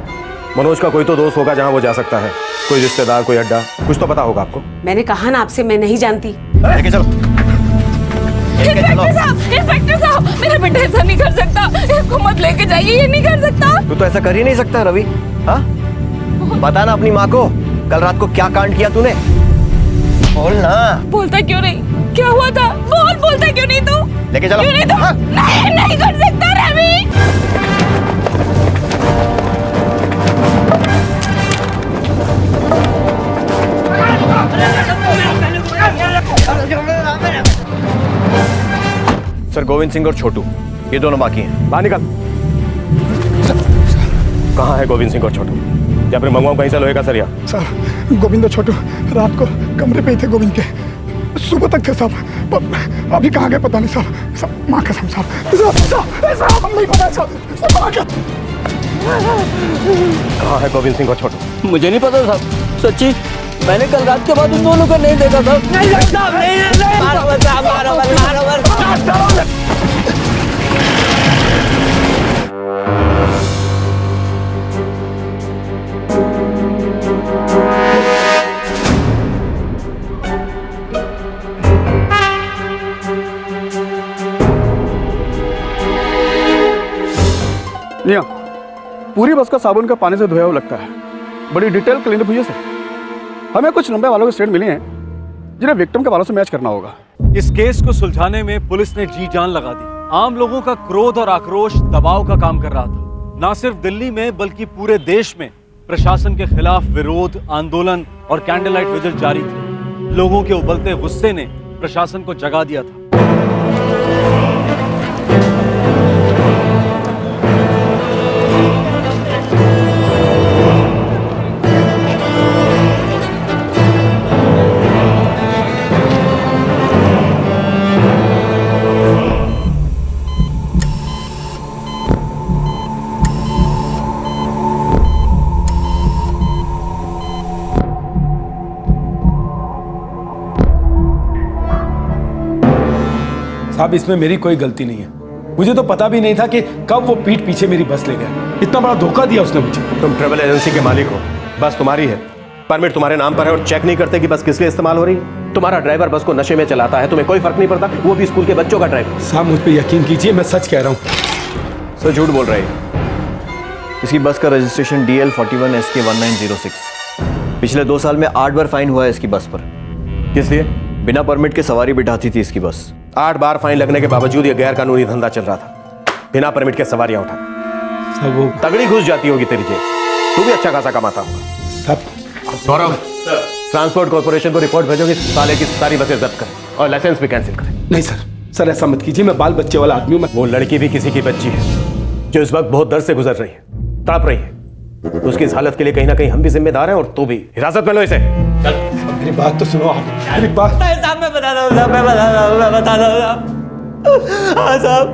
मनोज का कोई तो दोस्त होगा जहाँ वो जा सकता है, कोई रिश्तेदार, कोई अड्डा, कुछ तो पता होगा आपको। मैंने कहा ना आपसे, मैं नहीं जानती। लेके चलो। इंस्पेक्टर साहब, मेरा बेटा ऐसा नहीं कर सकता। इसको मत लेके जाइए, ये नहीं कर सकता। तू तो ऐसा कर ही नहीं सकता रवि। हाँ, बता ना अपनी माँ को कल रात को क्या कांड किया तूने। बोल ना। बोलता क्यों नहीं? क्या हुआ था? बोलता क्यों नहीं तू? लेके चलो। क्यों नहीं तू? नहीं कर सकता रवि। सर, गोविंद सिंह और छोटू ये दोनों बाकी हैं। बाहर निकल। कहाँ है गोविंद सिंह और छोटू? या फिर मंगवाऊं कहीं से लोहे का सरिया? सर, गोविंद और छोटू रात को कमरे पे ही थे गोविंद के, सुबह तक थे साहब। अभी कहाँ गए पता नहीं साहब। माँ कसम साहब, हम नहीं पता साहब। कहाँ है गोविंद सिंह और छोटू? मुझे नहीं पता साहब, सच्ची मैंने कल रात के बाद उन दोनों को नहीं देखा था। मियां, पूरी बस का साबुन का पानी से धोया हुआ लगता है। बड़ी डिटेल क्लीनअप हुई है सर। हमें कुछ लंबे बालों के स्टेट मिले हैं जिन्हें विक्टिम के बालों से मैच करना होगा। इस केस को सुलझाने में पुलिस ने जी जान लगा दी। आम लोगों का क्रोध और आक्रोश दबाव का काम कर रहा था। न सिर्फ दिल्ली में बल्कि पूरे देश में प्रशासन के खिलाफ विरोध, आंदोलन और कैंडल लाइट विजिल जारी थे। लोगों के उबलते गुस्से ने प्रशासन को जगा दिया था। साहब, इसमें मेरी कोई गलती नहीं है। मुझे तो पता भी नहीं था कि कब वो पीठ पीछे मेरी बस ले गया। इतना बड़ा धोखा दिया उसने मुझे। तुम ट्रेवल एजेंसी के मालिक हो, बस तुम्हारी है, परमिट तुम्हारे नाम पर है और चेक नहीं करते कि बस किस लिए इस्तेमाल हो रही। तुम्हारा ड्राइवर बस को नशे में चलाता है, तुम्हें कोई फर्क नहीं पड़ता, वो भी स्कूल के बच्चों का ड्राइवर। साहब, मुझ पर यकीन कीजिए, मैं सच कह रहा हूँ। सर, झूठ बोल रहे हैं। इसकी बस का रजिस्ट्रेशन DL 41 SK 1906। पिछले 2 साल में 8 बार फाइन हुआ है इसकी बस पर। किस लिए? बिना परमिट के सवारी बिठाती थी इसकी बस। 8 बार फाइन लगने के बावजूद ये गैर कानूनी धंधा चल रहा था। बिना परमिट के सवारियां उठा। सब वो तगड़ी घुस जाती होगी तेरी जेब। तू भी अच्छा खासा कमाता होगा। गौरव, ट्रांसपोर्ट कॉर्पोरेशन को रिपोर्ट भेजो कि साले की सारी बसें जब्त करें और लाइसेंस भी कैंसिल करें। नहीं सर, ऐसा मत कीजिए, मैं बाल बच्चे वाला आदमी हूँ। वो लड़की भी किसी की बच्ची है जो इस वक्त बहुत दर्द से गुजर रही है, तड़प रही है। उसकी इस हालत के लिए कहीं ना कहीं हम भी जिम्मेदार हैं और तू भी। हिरासत में लो इसे। मेरी बात तो सुनो आप। मेरी बात साहब, मैं बता रहा हूँ, मैं बता रहा हूँ। हाँ साहब,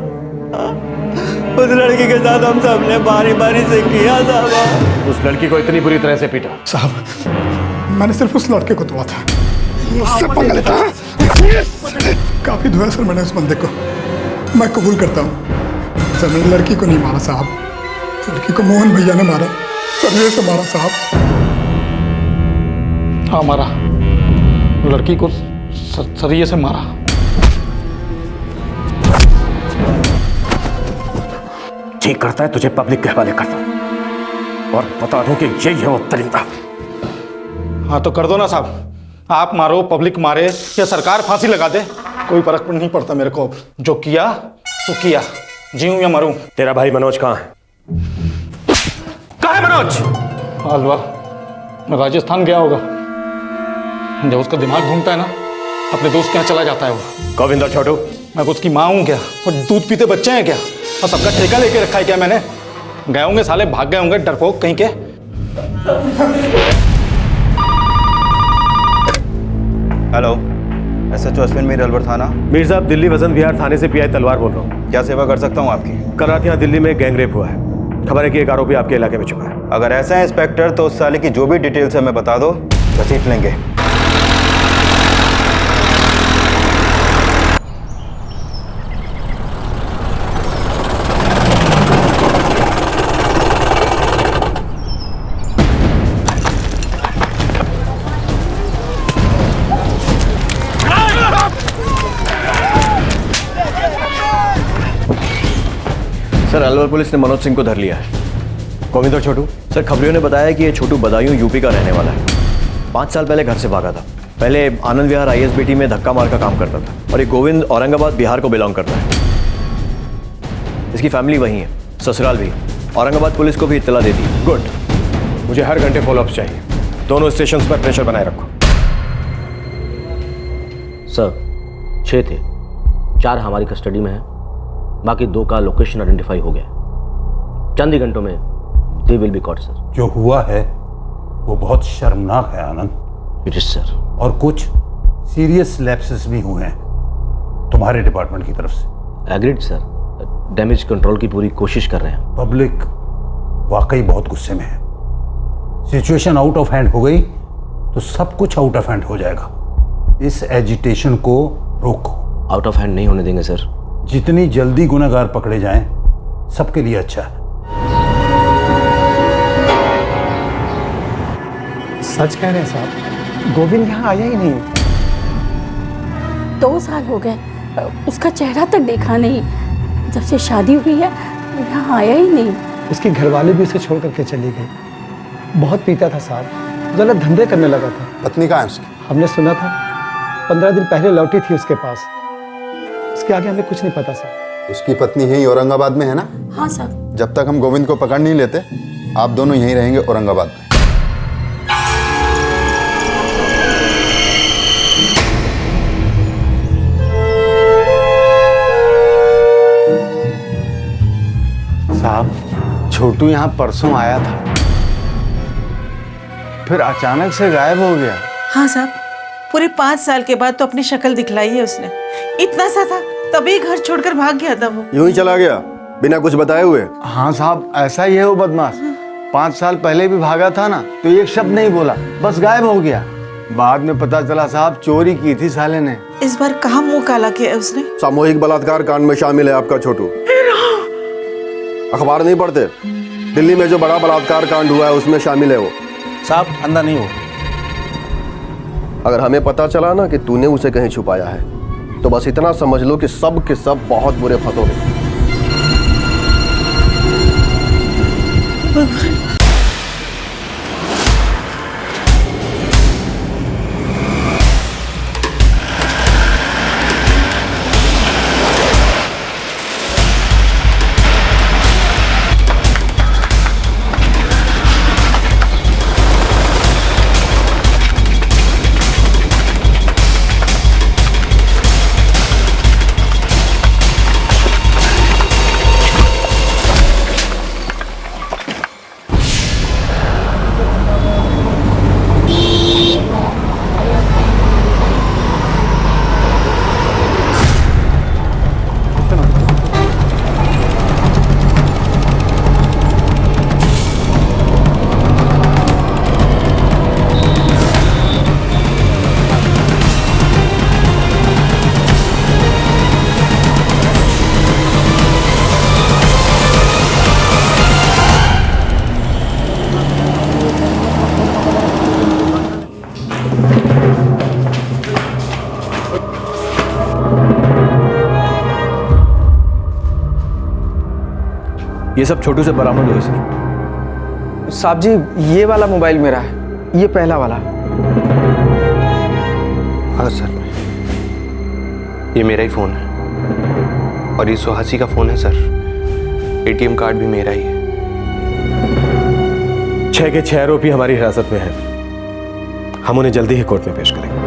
उस लड़की के साथ हम सब ने बारी बारी से किया साहब। उस लड़की को इतनी बुरी तरह से पीटा? साहब मैंने सिर्फ उस लड़के को धोया था, मुझसे पंगा लेता है। काफी धोया सर मैंने उस बंदे को, मैं कबूल करता हूँ सर, मैंने लड़की को नहीं मारा साहब, लड़की को मोहन भैया ने मारा, सरिये से मारा साहब। हाँ मारा, लड़की को सरिये से मारा। ठीक करता है, तुझे पब्लिक के हवाले करता हूं और बता दूं कि यही है वो दरिंदा। हाँ तो कर दो ना साहब, आप मारो, पब्लिक मारे या सरकार फांसी लगा दे, कोई फर्क नहीं पड़ता मेरे को। जो किया तो किया, जीऊं या मरूं। तेरा भाई मनोज कहाँ है? कहाँ है मनोज? अलवर, राजस्थान गया होगा। जब उसका दिमाग घूमता है ना, अपने दोस्त के यहाँ चला जाता है वो। गोविंद और छोटू? मैं उसकी माँ हूँ क्या? और दूध पीते बच्चे हैं क्या? और सबका ठेका लेके रखा है क्या मैंने? गए होंगे साले, भाग गए होंगे डरपोक कहीं के। हेलो, SHO अश्विन मीर, अलवर थाना। मीर साहब, दिल्ली वसंत विहार थाने से PI तलवार बोल रहा हूँ। क्या सेवा कर सकता हूँ आपकी? कल रात यहाँ दिल्ली में गैंग रेप हुआ है, खबर है कि एक आरोपी आपके इलाके में छुपा है। अगर ऐसा है इंस्पेक्टर, तो उस साले की जो भी डिटेल्स है हमें बता दो, घसीट लेंगे। सर, अलवर पुलिस ने मनोज सिंह को धर लिया है। गोविंद और छोटू? सर, खबरियों ने बताया कि ये छोटू बदायूं यूपी का रहने वाला है। 5 साल पहले घर से भागा था। पहले आनंद विहार ISBT में धक्का मार का काम करता था और ये गोविंद औरंगाबाद बिहार को बिलोंग करता है। इसकी फैमिली वहीं है, ससुराल भी। औरंगाबाद पुलिस को भी इत्तला दे दी। गुड, मुझे हर घंटे फॉलोअप चाहिए। दोनों स्टेशन पर प्रेशर बनाए रखो। सर, 6 थे, 4 हमारी कस्टडी में है, बाकी 2 का लोकेशन आइडेंटिफाई हो गया। चंद ही घंटों में they will be caught sir. जो हुआ है वो बहुत शर्मनाक है आनंद। It is sir. और कुछ सीरियस लैप्सेस भी हुए हैं तुम्हारे डिपार्टमेंट की तरफ से। एग्रीड सर, डैमेज कंट्रोल की पूरी कोशिश कर रहे हैं। पब्लिक वाकई बहुत गुस्से में है। सिचुएशन आउट ऑफ हैंड हो गई तो सब कुछ आउट ऑफ हैंड हो जाएगा। इस एजिटेशन को रोको। आउट ऑफ हैंड नहीं होने देंगे सर। जितनी जल्दी गुनहगार पकड़े जाएं सबके लिए अच्छा है। सच कह रहे हैं साहब, गोविंद यहाँ आया ही नहीं। 2 साल हो गए, उसका चेहरा तक देखा नहीं। जब से शादी हुई है यहाँ आया ही नहीं। उसकी घरवाली भी उसे छोड़ करके चली गई। बहुत पीता था साहब, गलत धंधे करने लगा था। पत्नी कहाँ है उसकी? हमने सुना था 15 दिन पहले लौटी थी उसके पास। उसके आगे हमें कुछ नहीं पता सर। उसकी पत्नी यही औरंगाबाद में है ना? हाँ सर। जब तक हम गोविंद को पकड़ नहीं लेते, आप दोनों यहीं रहेंगे औरंगाबाद में। साहब, छोटू यहाँ परसों आया था, फिर अचानक से गायब हो गया। हाँ साहब, पूरे 5 साल के बाद तो अपनी शक्ल दिखलाई है उसने। इतना सा था तभी घर छोड़कर भाग गया था वो। यूं ही चला गया बिना कुछ बताए हुए? हाँ साहब, ऐसा ही है वो बदमाश। 5 साल पहले भी भागा था ना, तो एक शब्द नहीं बोला, बस गायब हो गया। बाद में पता चला साहब चोरी की थी साले ने। इस बार कहाँ मुंह काला किया है उसने? सामूहिक बलात्कार कांड में शामिल है आपका छोटू। अखबार नहीं पढ़ते? दिल्ली में जो बड़ा बलात्कार कांड हुआ है उसमें शामिल है वो। साहब अंदर नहीं हो। अगर हमें पता चला ना कि तूने उसे कहीं छुपाया है, तो बस इतना समझ लो कि सब के सब बहुत बुरे फंसोगे। ये सब छोटू से बरामद हुए सर। साहब जी, ये वाला मोबाइल मेरा है, ये पहला वाला। हाँ सर, ये मेरा ही फ़ोन है और ये सुहासी का फ़ोन है सर। एटीएम कार्ड भी मेरा ही है। 6 के 6 आरोपी हमारी हिरासत में हैं। हम उन्हें जल्दी ही कोर्ट में पेश करेंगे।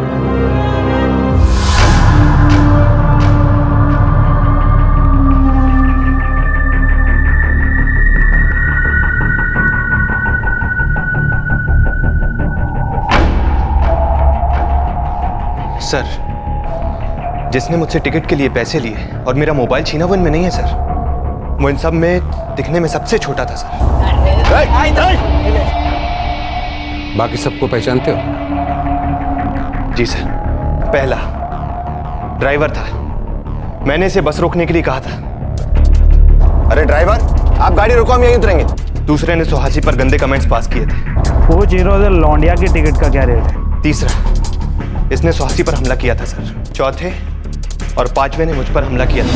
सर, जिसने मुझसे टिकट के लिए पैसे लिए और मेरा मोबाइल छीना वो इनमें नहीं है सर। वो इन सब में दिखने में सबसे छोटा था सर। बाकी सबको पहचानते हो? जी सर। पहला ड्राइवर था, मैंने इसे बस रोकने के लिए कहा था। अरे ड्राइवर, आप गाड़ी रोको, हम यहीं उतरेंगे। दूसरे ने सुहासी पर गंदे कमेंट्स पास किए थे। वो जीरो लौंडिया की टिकट का क्या रेट है? तीसरा, इसने सुहासी पर हमला किया था सर। चौथे और पांचवें ने मुझ पर हमला किया था।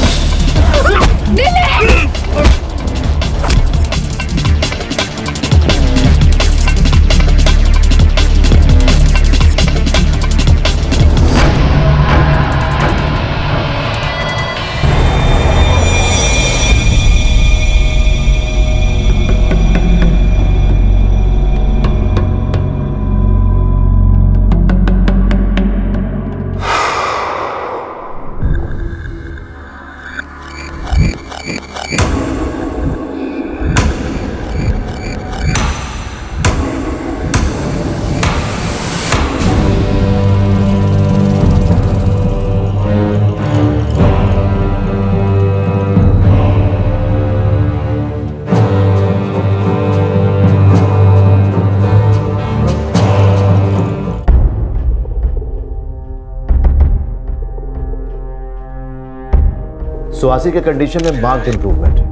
सुहासी के कंडीशन में मार्क्ड इंप्रूवमेंट है।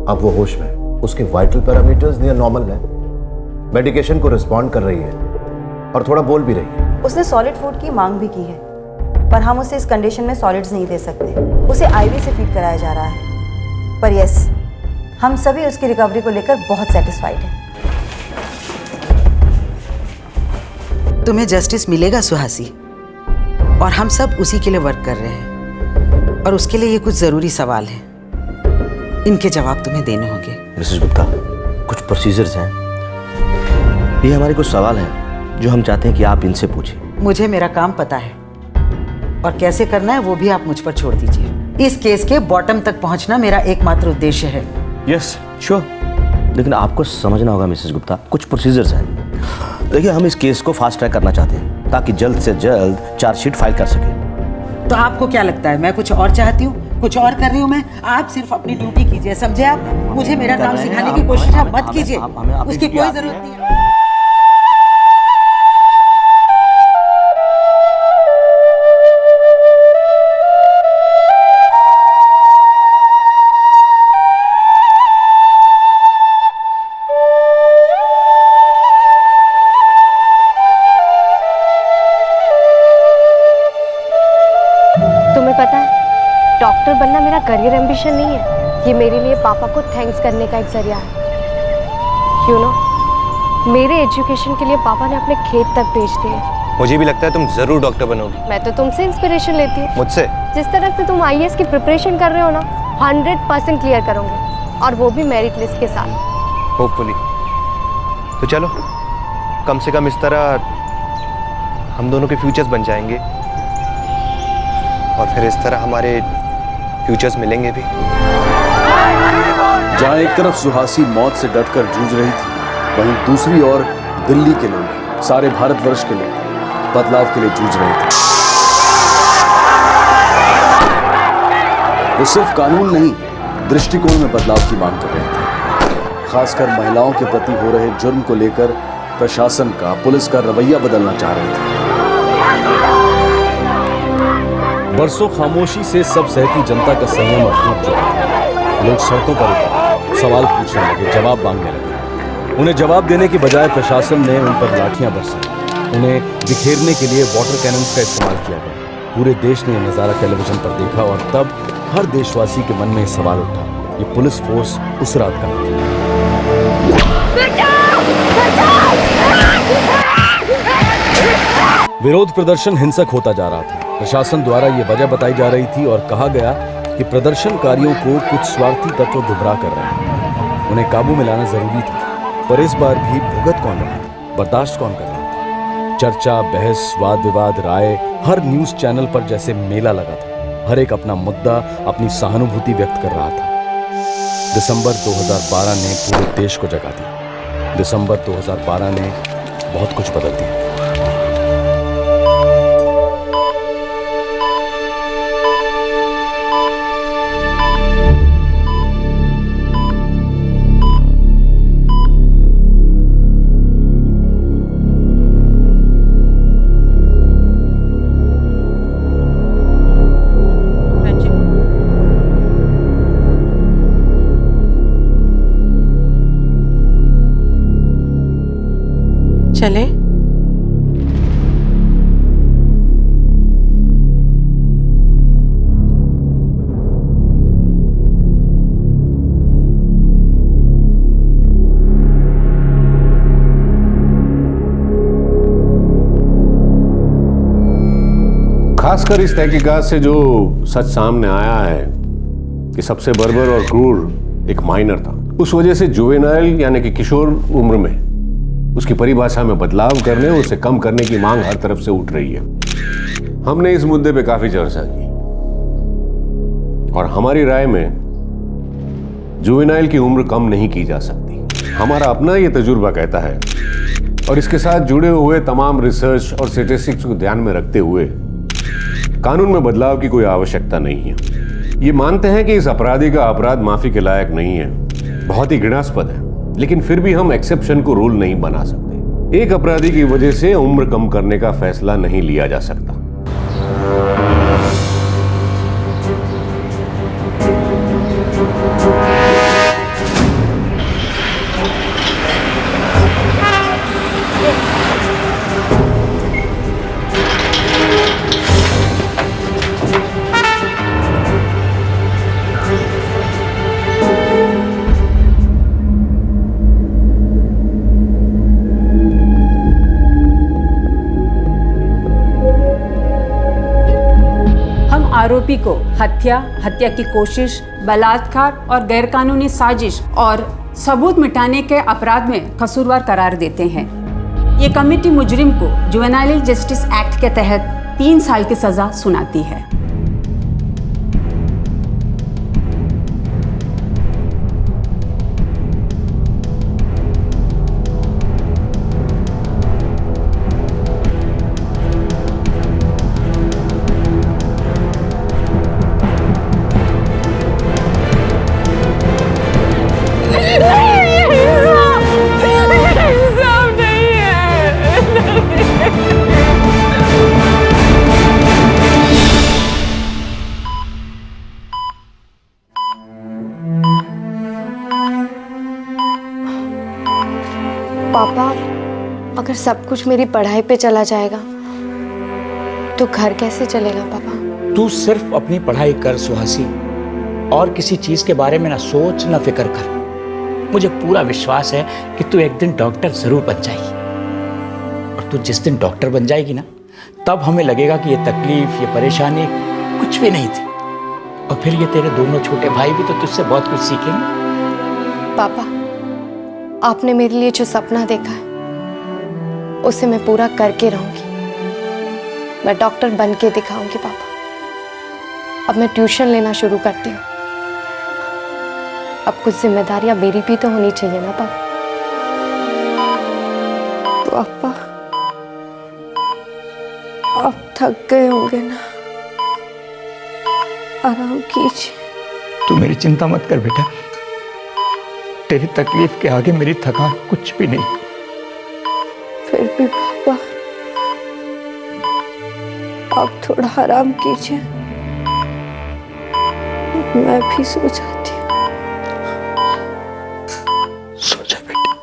अब वो होश में, उसके वाइटल पैरामीटर्स नियर नॉर्मल हैं। मेडिकेशन को रिस्पॉन्ड कर रही है और थोड़ा बोल भी रही है। उसने सॉलिड फूड की मांग भी की है, पर हम उसे इस कंडीशन में सॉलिड्स नहीं दे सकते। उसे आईवी से फीड कराया जा रहा है। पर यस, हम सभी उसकी रिकवरी को लेकर बहुत सेटिस्फाइड हैं। तुम्हें जस्टिस मिलेगा सुहासी, और हम सब उसी के लिए वर्क कर रहे हैं। और उसके लिए ये कुछ जरूरी सवाल हैं, इनके जवाब तुम्हें देने होंगे। मिसेस गुप्ता, कुछ प्रोसीजर्स हैं, ये हमारे कुछ सवाल हैं जो हम चाहते हैं कि आप इनसे पूछें। मुझे मेरा काम पता है और कैसे करना है वो भी आप मुझ पर छोड़ दीजिए। इस केस के बॉटम तक पहुंचना मेरा एकमात्र उद्देश्य है। यस श्योर, लेकिन आपको समझना होगा मिसेस गुप्ता, कुछ प्रोसीजर्स हैं। देखिए, हम इस केस को फास्ट ट्रैक करना चाहते हैं ताकि जल्द से जल्द चार्जशीट फाइल कर सकें। तो आपको क्या लगता है मैं कुछ और चाहती हूँ, कुछ और कर रही हूँ मैं? आप सिर्फ अपनी ड्यूटी कीजिए, समझे आप? मुझे मेरा काम सिखाने की कोशिश आप मत कीजिए, उसकी कोई जरूरत नहीं है। डॉक्टर बनना मेरा करियर एम्बिशन नहीं है, ये मेरे लिए पापा को थैंक्स करने का एक जरिया है। यू नो, मेरे एजुकेशन के लिए पापा ने अपने खेत तक भेज दिए। मुझे भी लगता है तुम जरूर डॉक्टर बनोगी। मैं तो तुमसे इंस्पिरेशन लेती हूँ। मुझसे? जिस तरह से तुम आईएएस की प्रिपरेशन कर रहे हो ना, 100% क्लियर करोगे, और वो भी मेरिट लिस्ट के साथ। होपफुली। तो चलो, कम से कम इस तरह हम दोनों के फ्यूचर्स बन जाएंगे, और फिर इस तरह हमारे फ्यूचर्स मिलेंगे भी। जहां एक तरफ सुहासी मौत से डटकर जूझ रही थी, वहीं दूसरी ओर दिल्ली के लोग, सारे भारतवर्ष के लोग बदलाव के लिए जूझ रहे थे। वो सिर्फ कानून नहीं, दृष्टिकोण में बदलाव की मांग कर रहे थे। खासकर महिलाओं के प्रति हो रहे जुर्म को लेकर प्रशासन का, पुलिस का रवैया बदलना चाह रहे थे। बरसों खामोशी से सब सहती जनता का संयम अब टूट चुका था। लोग सड़कों पर उतरे, सवाल पूछने लगे, जवाब मांगने लगे। उन्हें जवाब देने के बजाय प्रशासन ने उन पर लाठियां बरसाई। उन्हें बिखेरने के लिए वाटर कैनन्स का इस्तेमाल किया गया। पूरे देश ने यह नज़ारा टेलीविजन पर देखा, और तब हर देशवासी के मन में सवाल उठा, ये पुलिस फोर्स उस रात का था। विरोध प्रदर्शन हिंसक होता जा रहा था। प्रशासन द्वारा ये वजह बताई जा रही थी और कहा गया कि प्रदर्शनकारियों को कुछ स्वार्थी तत्व गुमराह कर रहे हैं, उन्हें काबू में लाना जरूरी था। पर इस बार भी भुगत कौन रहा था, बर्दाश्त कौन कर रहा था? चर्चा, बहस, वाद विवाद, राय, हर न्यूज चैनल पर जैसे मेला लगा था। हर एक अपना मुद्दा, अपनी सहानुभूति व्यक्त कर रहा था। दिसंबर 2012 ने पूरे देश को जगा दिया। दिसंबर 2012 ने बहुत कुछ बदल दिया। चले खासकर इस तहकीकात से जो सच सामने आया है कि सबसे बर्बर और क्रूर एक माइनर था, उस वजह से जुवेनाइल यानी कि किशोर उम्र में उसकी परिभाषा में बदलाव करने, उसे कम करने की मांग हर तरफ से उठ रही है। हमने इस मुद्दे पे काफी चर्चा की और हमारी राय में जुवेनाइल की उम्र कम नहीं की जा सकती। हमारा अपना ये तजुर्बा कहता है और इसके साथ जुड़े हुए तमाम रिसर्च और स्टैटिस्टिक्स को ध्यान में रखते हुए कानून में बदलाव की कोई आवश्यकता नहीं है। ये मानते हैं कि इस अपराधी का अपराध माफी के लायक नहीं है, बहुत ही घृणास्पद है, लेकिन फिर भी हम एक्सेप्शन को रूल नहीं बना सकते। एक अपराधी की वजह से उम्र कम करने का फैसला नहीं लिया जा सकता। आरोपी को हत्या, हत्या की कोशिश, बलात्कार और गैरकानूनी साजिश और सबूत मिटाने के अपराध में कसूरवार करार देते हैं। ये कमेटी मुजरिम को जुवेनाइल जस्टिस एक्ट के तहत 3 साल की सजा सुनाती है। पापा, अगर सब कुछ मेरी पढ़ाई पे चला जाएगा तो घर कैसे चलेगा पापा? तू सिर्फ अपनी पढ़ाई कर सुहासी, और किसी चीज के बारे में ना सोच ना फिक्र कर। मुझे पूरा विश्वास है कि तू एक दिन डॉक्टर जरूर बन जाएगी। और तू जिस दिन डॉक्टर बन जाएगी ना, तब हमें लगेगा कि ये तकलीफ, ये परेशानी कुछ भी नहीं थी। और फिर ये तेरे दोनों छोटे भाई भी तो तुझसे बहुत कुछ सीखेंगे। पापा, आपने मेरे लिए जो सपना देखा है उसे मैं पूरा करके रहूंगी। मैं डॉक्टर बन के दिखाऊंगी पापा। अब मैं ट्यूशन लेना शुरू करती हूँ। अब कुछ जिम्मेदारियां मेरी भी तो होनी चाहिए ना पापा। पापा, आप थक गए होंगे ना, आराम कीजिए। तू मेरी चिंता मत कर बेटा, तेरी तकलीफ के आगे मेरी थकान कुछ भी नहीं। फिर भी पापा, आप थोड़ा आराम कीजिए, मैं भी सो जाती हूँ। सो जा बेटा।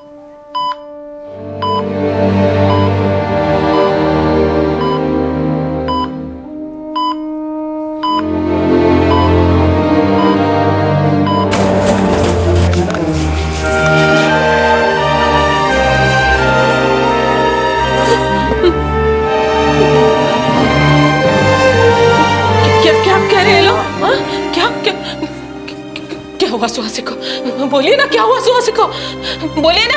बोलिए ना क्या हुआ सुहासी को, बोलिए ना।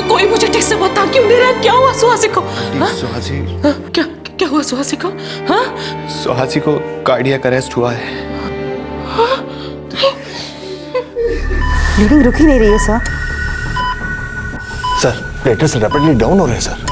कोई मुझे ठीक से बता क्यों नहीं रहा, क्या हुआ सुहासी को? सुहासी क्या हुआ सुहासी को? हाँ सुहासी को कार्डियक अरेस्ट हुआ है। ब्लीडिंग रुक ही नहीं रही है sir. Sir platelets rapidly down हो रहे हैं सर।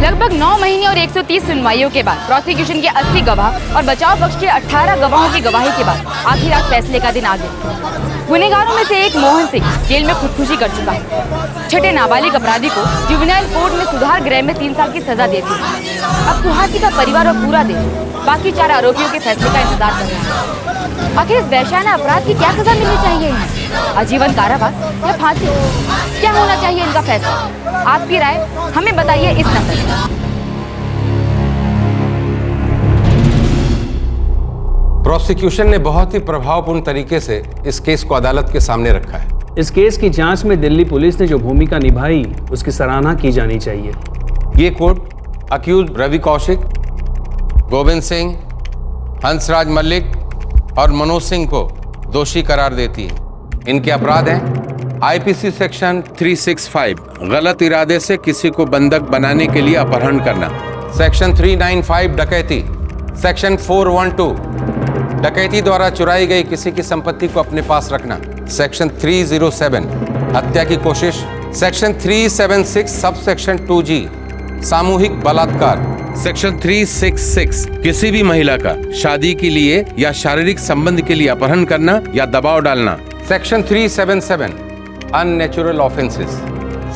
लगभग 9 महीने और 130 सुनवाइयों के बाद प्रोसिक्यूशन के 80 गवाह और बचाव पक्ष के 18 गवाहों की गवाही के बाद आखिर आज फैसले का दिन आ गया। गुनहगारों में से एक मोहन सिंह जेल में खुदकुशी कर चुका है। छठे नाबालिग अपराधी को जुवेनाइल कोर्ट में सुधार गृह में 3 साल की सजा दे दी है। अब सुहासी का परिवार और पूरा देश बाकी 4 आरोपियों के फैसले का इंतजार कर रहा है। आखिर इस वैश्याना अपराध की क्या सजा मिलनी चाहिए इन्हें? आजीवन कारावास या फांसी? क्या होना चाहिए इनका फैसला? आपकी राय हमें बताइए इस नंबर पर। प्रोसिक्यूशन ने बहुत ही प्रभावपूर्ण तरीके से इस केस को अदालत के सामने रखा है। इस केस की जांच में दिल्ली पुलिस ने जो भूमिका निभाई उसकी सराहना की जानी चाहिए। ये कोर्ट अक्यूज रवि कौशिक, गोविंद सिंह, हंसराज मलिक और मनोज सिंह को दोषी करार देती है। इनके अपराध हैं आईपीसी सेक्शन 365 गलत इरादे से किसी को बंधक बनाने के लिए अपहरण करना, सेक्शन 395 डकैती, सेक्शन 412 डकैती द्वारा चुराई गई किसी की संपत्ति को अपने पास रखना, सेक्शन 307 हत्या की कोशिश, सेक्शन 376 सब सेक्शन 2G सामूहिक बलात्कार, सेक्शन 366 किसी भी महिला का शादी के लिए या शारीरिक संबंध के लिए अपहरण करना या दबाव डालना, सेक्शन 377 अननेचुरल ऑफेंसेस,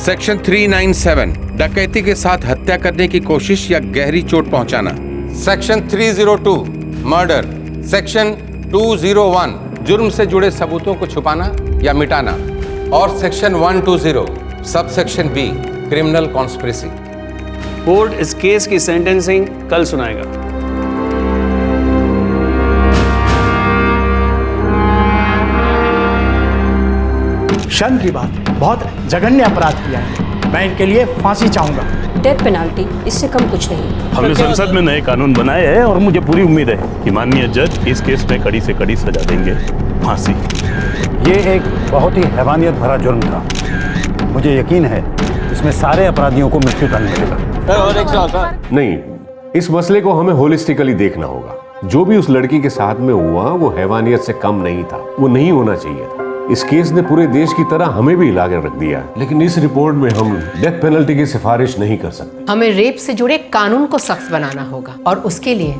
सेक्शन 397 डकैती के साथ हत्या करने की कोशिश या गहरी चोट पहुंचाना, सेक्शन 302 मर्डर, सेक्शन 201 जुर्म से जुड़े सबूतों को छुपाना या मिटाना और section 120 sub section B criminal conspiracy. Court इस केस की सेंटेंसिंग कल सुनाएगा। शर्म की बात है, बहुत जघन्य अपराध किया है। मैं इनके लिए फांसी चाहूंगा। डेथ पेनाल्टी, इससे कम कुछ नहीं। हमने संसद में नए कानून बनाए हैं और मुझे पूरी उम्मीद है कि माननीय जज इस केस में कड़ी से कड़ी सजा देंगे, फांसी। ये एक बहुत ही हैवानियत भरा जुर्म था। मुझे यकीन है इसमें सारे अपराधियों को मृत्यु दंड मिलेगा। नहीं, इस मसले को हमें होलिस्टिकली देखना होगा। जो भी उस लड़की के साथ में हुआ वो हैवानियत से कम नहीं था, वो नहीं होना चाहिए था। इस केस ने पूरे देश की तरह हमें भी हिला कर रख दिया है, लेकिन इस रिपोर्ट में हम डेथ पेनल्टी की सिफारिश नहीं कर सकते। हमें रेप से जुड़े कानून को सख्त बनाना होगा और उसके लिए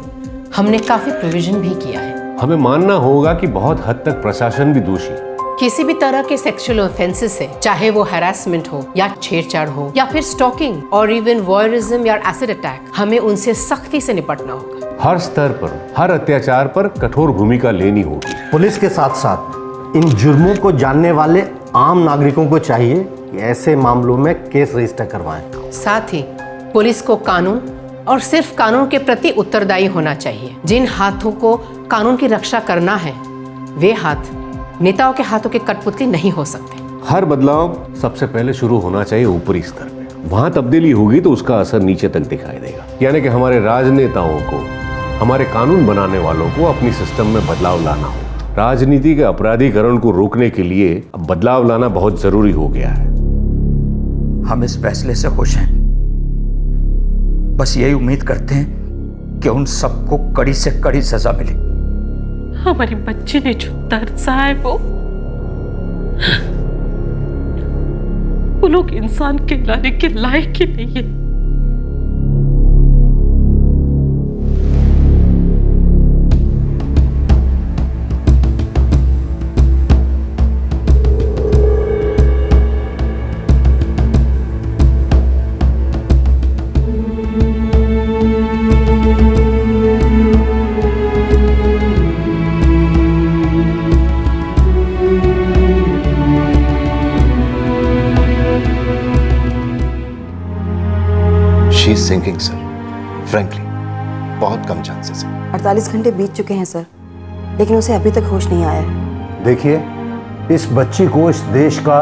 हमने काफी प्रोविजन भी किया है। हमें मानना होगा कि बहुत हद तक प्रशासन भी दोषी है। किसी भी तरह के सेक्सुअल ऑफेंसेस से, चाहे वो हैरासमेंट हो या छेड़छाड़ हो या फिर स्टॉकिंग और इवन वॉयरिज्म या एसिड अटैक, हमें उनसे सख्ती से निपटना होगा। हर स्तर पर हर अत्याचार पर कठोर भूमिका लेनी होगी। पुलिस के साथ साथ इन जुर्मों को जानने वाले आम नागरिकों को चाहिए कि ऐसे मामलों में केस रजिस्टर करवाएं। साथ ही पुलिस को कानून और सिर्फ कानून के प्रति उत्तरदायी होना चाहिए। जिन हाथों को कानून की रक्षा करना है वे हाथ नेताओं के हाथों के कठपुतली नहीं हो सकते। हर बदलाव सबसे पहले शुरू होना चाहिए ऊपरी स्तर पे। वहां तब्दीली होगी तो उसका असर नीचे तक दिखाई देगा। यानी कि हमारे राजनेताओं को, हमारे कानून बनाने वालों को अपनी सिस्टम में बदलाव लाना हो। राजनीति के अपराधीकरण को रोकने के लिए अब बदलाव लाना बहुत जरूरी हो गया है। हम इस फैसले से खुश हैं। बस यही उम्मीद करते हैं कि उन सबको कड़ी से कड़ी सजा मिले। हमारी बच्ची ने जो दर्द सहा है वो लोग इंसान कहलाने के लायक ही नहीं है। She is sinking sir, frankly बहुत कम चांसेस है। 48 घंटे बीत चुके हैं सर, लेकिन उसे अभी तक होश नहीं आया है। देखिए, इस बच्ची को इस देश का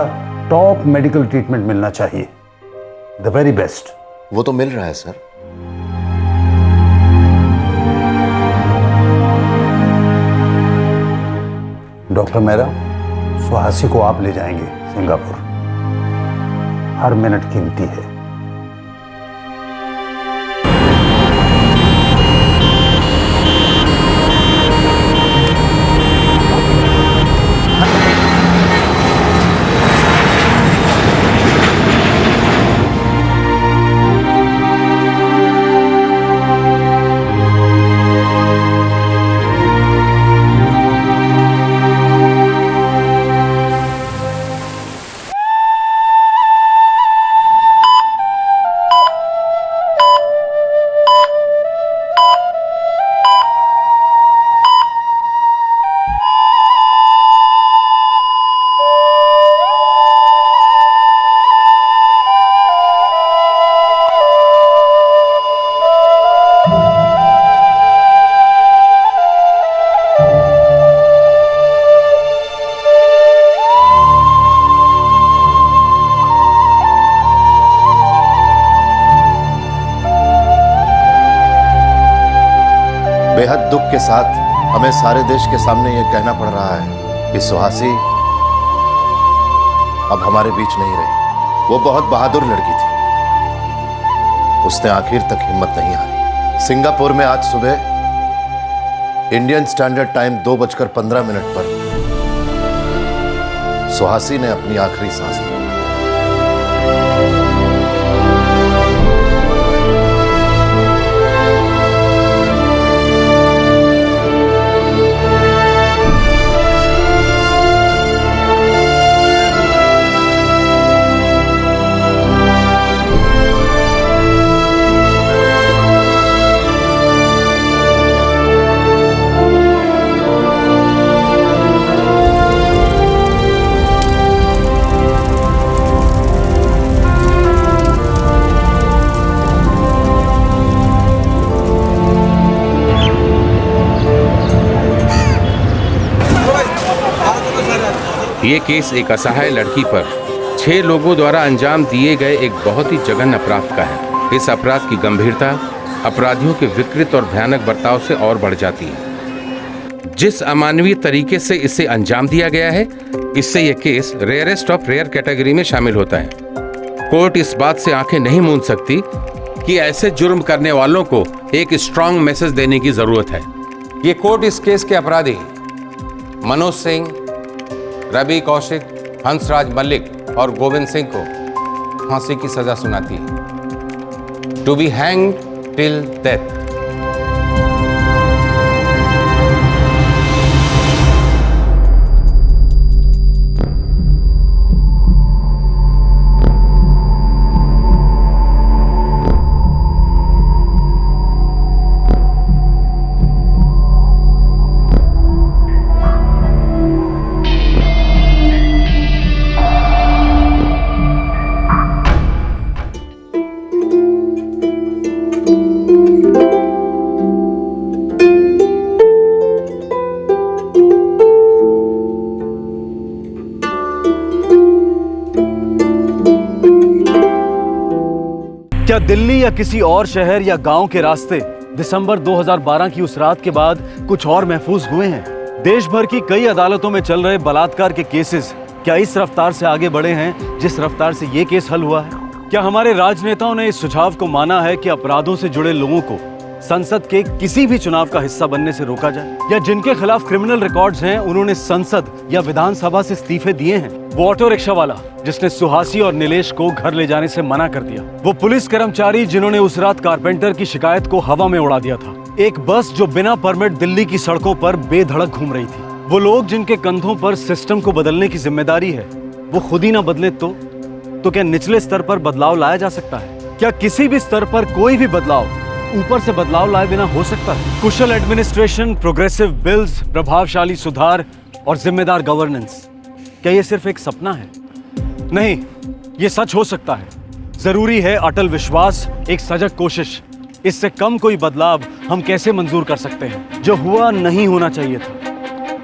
टॉप मेडिकल ट्रीटमेंट मिलना चाहिए, द वेरी बेस्ट। वो तो मिल रहा है सर। डॉक्टर मेहरा, सुहासी को आप ले जाएंगे सिंगापुर। हर मिनट कीमती है। बेहद दुख के साथ हमें सारे देश के सामने यह कहना पड़ रहा है कि सुहासी अब हमारे बीच नहीं रही। वो बहुत बहादुर लड़की थी, उसने आखिर तक हिम्मत नहीं हारी। सिंगापुर में आज सुबह इंडियन स्टैंडर्ड टाइम 2:15 पर सुहासी ने अपनी आखिरी सांस ली। ये केस एक असहाय लड़की पर 6 लोगों द्वारा अंजाम दिए गए एक बहुत ही जघन्य अपराध का है। इस अपराध की गंभीरता अपराधियों के विकृत और भयानक बर्ताव से और बढ़ जाती है। जिस अमानवीय तरीके से इसे अंजाम दिया गया है, इससे यह case rarest of rare category में शामिल होता है। कोर्ट इस बात से आंखें नहीं मूंद सकती कि ऐसे जुर्म करने वालों को एक स्ट्रांग मैसेज देने की जरूरत है। ये कोर्ट इस केस के अपराधी मनोज सिंह, रवि कौशिक, हंसराज मलिक और गोविंद सिंह को फांसी की सजा सुनाती है, to be hanged till death. क्या दिल्ली या किसी और शहर या गांव के रास्ते दिसंबर 2012 की उस रात के बाद कुछ और महफूज हुए हैं? देश भर की कई अदालतों में चल रहे बलात्कार के केसेस क्या इस रफ्तार से आगे बढ़े हैं जिस रफ्तार से ये केस हल हुआ है? क्या हमारे राजनेताओं ने इस सुझाव को माना है कि अपराधों से जुड़े लोगों को संसद के किसी भी चुनाव का हिस्सा बनने से रोका जाए? या जिनके खिलाफ क्रिमिनल रिकॉर्ड्स हैं उन्होंने संसद या विधानसभा से इस्तीफे दिए हैं? वो ऑटो रिक्शा वाला जिसने सुहासी और नीलेश को घर ले जाने से मना कर दिया, वो पुलिस कर्मचारी जिन्होंने उस रात कारपेंटर की शिकायत को हवा में उड़ा दिया था, एक बस जो बिना परमिट दिल्ली की सड़कों पर बेधड़क घूम रही थी, वो लोग जिनके कंधों पर सिस्टम को बदलने की जिम्मेदारी है, वो खुद ही ना बदले तो क्या निचले स्तर पर बदलाव लाया जा सकता है? क्या किसी भी स्तर पर कोई भी बदलाव ऊपर से बदलाव लाए बिना हो सकता है? कुशल एडमिनिस्ट्रेशन, प्रोग्रेसिव बिल्स, प्रभावशाली सुधार और जिम्मेदार गवर्नेंस, क्या ये सिर्फ एक सपना है? नहीं, ये सच हो सकता है। जरूरी है अटल विश्वास, एक सजग कोशिश। इससे कम कोई बदलाव हम कैसे मंजूर कर सकते हैं? जो हुआ नहीं होना चाहिए था,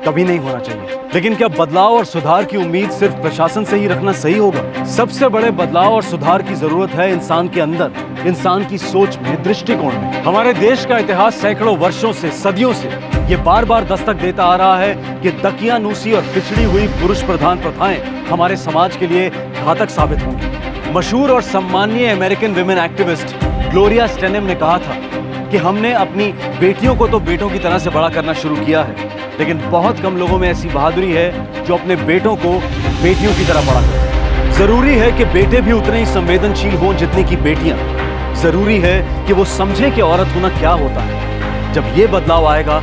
कभी नहीं होना चाहिए। लेकिन क्या बदलाव और सुधार की उम्मीद सिर्फ प्रशासन से ही रखना सही होगा? सबसे बड़े बदलाव और सुधार की जरूरत है इंसान के अंदर, इंसान की सोच में, दृष्टिकोण में। हमारे देश का इतिहास सैकड़ों वर्षों से, सदियों से ये बार बार दस्तक देता आ रहा है कि दकियानूसी और पिछड़ी हुई पुरुष प्रधान प्रथाएं हमारे समाज के लिए घातक साबित होंगी। मशहूर और सम्मानीय American women activist Gloria Steinem ने कहा था कि हमने अपनी बेटियों को तो बेटों की तरह से बड़ा करना शुरू किया है, लेकिन बहुत कम लोगों में ऐसी बहादुरी है जो अपने बेटों को बेटियों की तरह बड़ा करें। जरूरी है कि बेटे भी उतने ही संवेदनशील हों जितनी की बेटियां। जरूरी है कि वो समझें कि औरत होना क्या होता है। जब ये बदलाव आएगा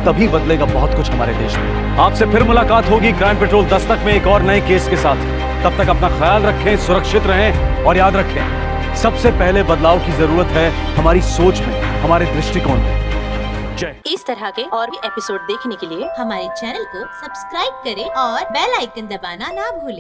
तभी बदलेगा बहुत कुछ हमारे देश में। आपसे फिर मुलाकात होगी क्राइम पेट्रोल दस्तक में एक और नए केस के साथ। तब तक अपना ख्याल रखें, सुरक्षित रहें और याद रखें, सबसे पहले बदलाव की जरूरत है हमारी सोच में, हमारे दृष्टिकोण में। इस तरह के और भी एपिसोड देखने के लिए हमारे चैनल को सब्सक्राइब करें और बेल आइकन दबाना ना भूलें।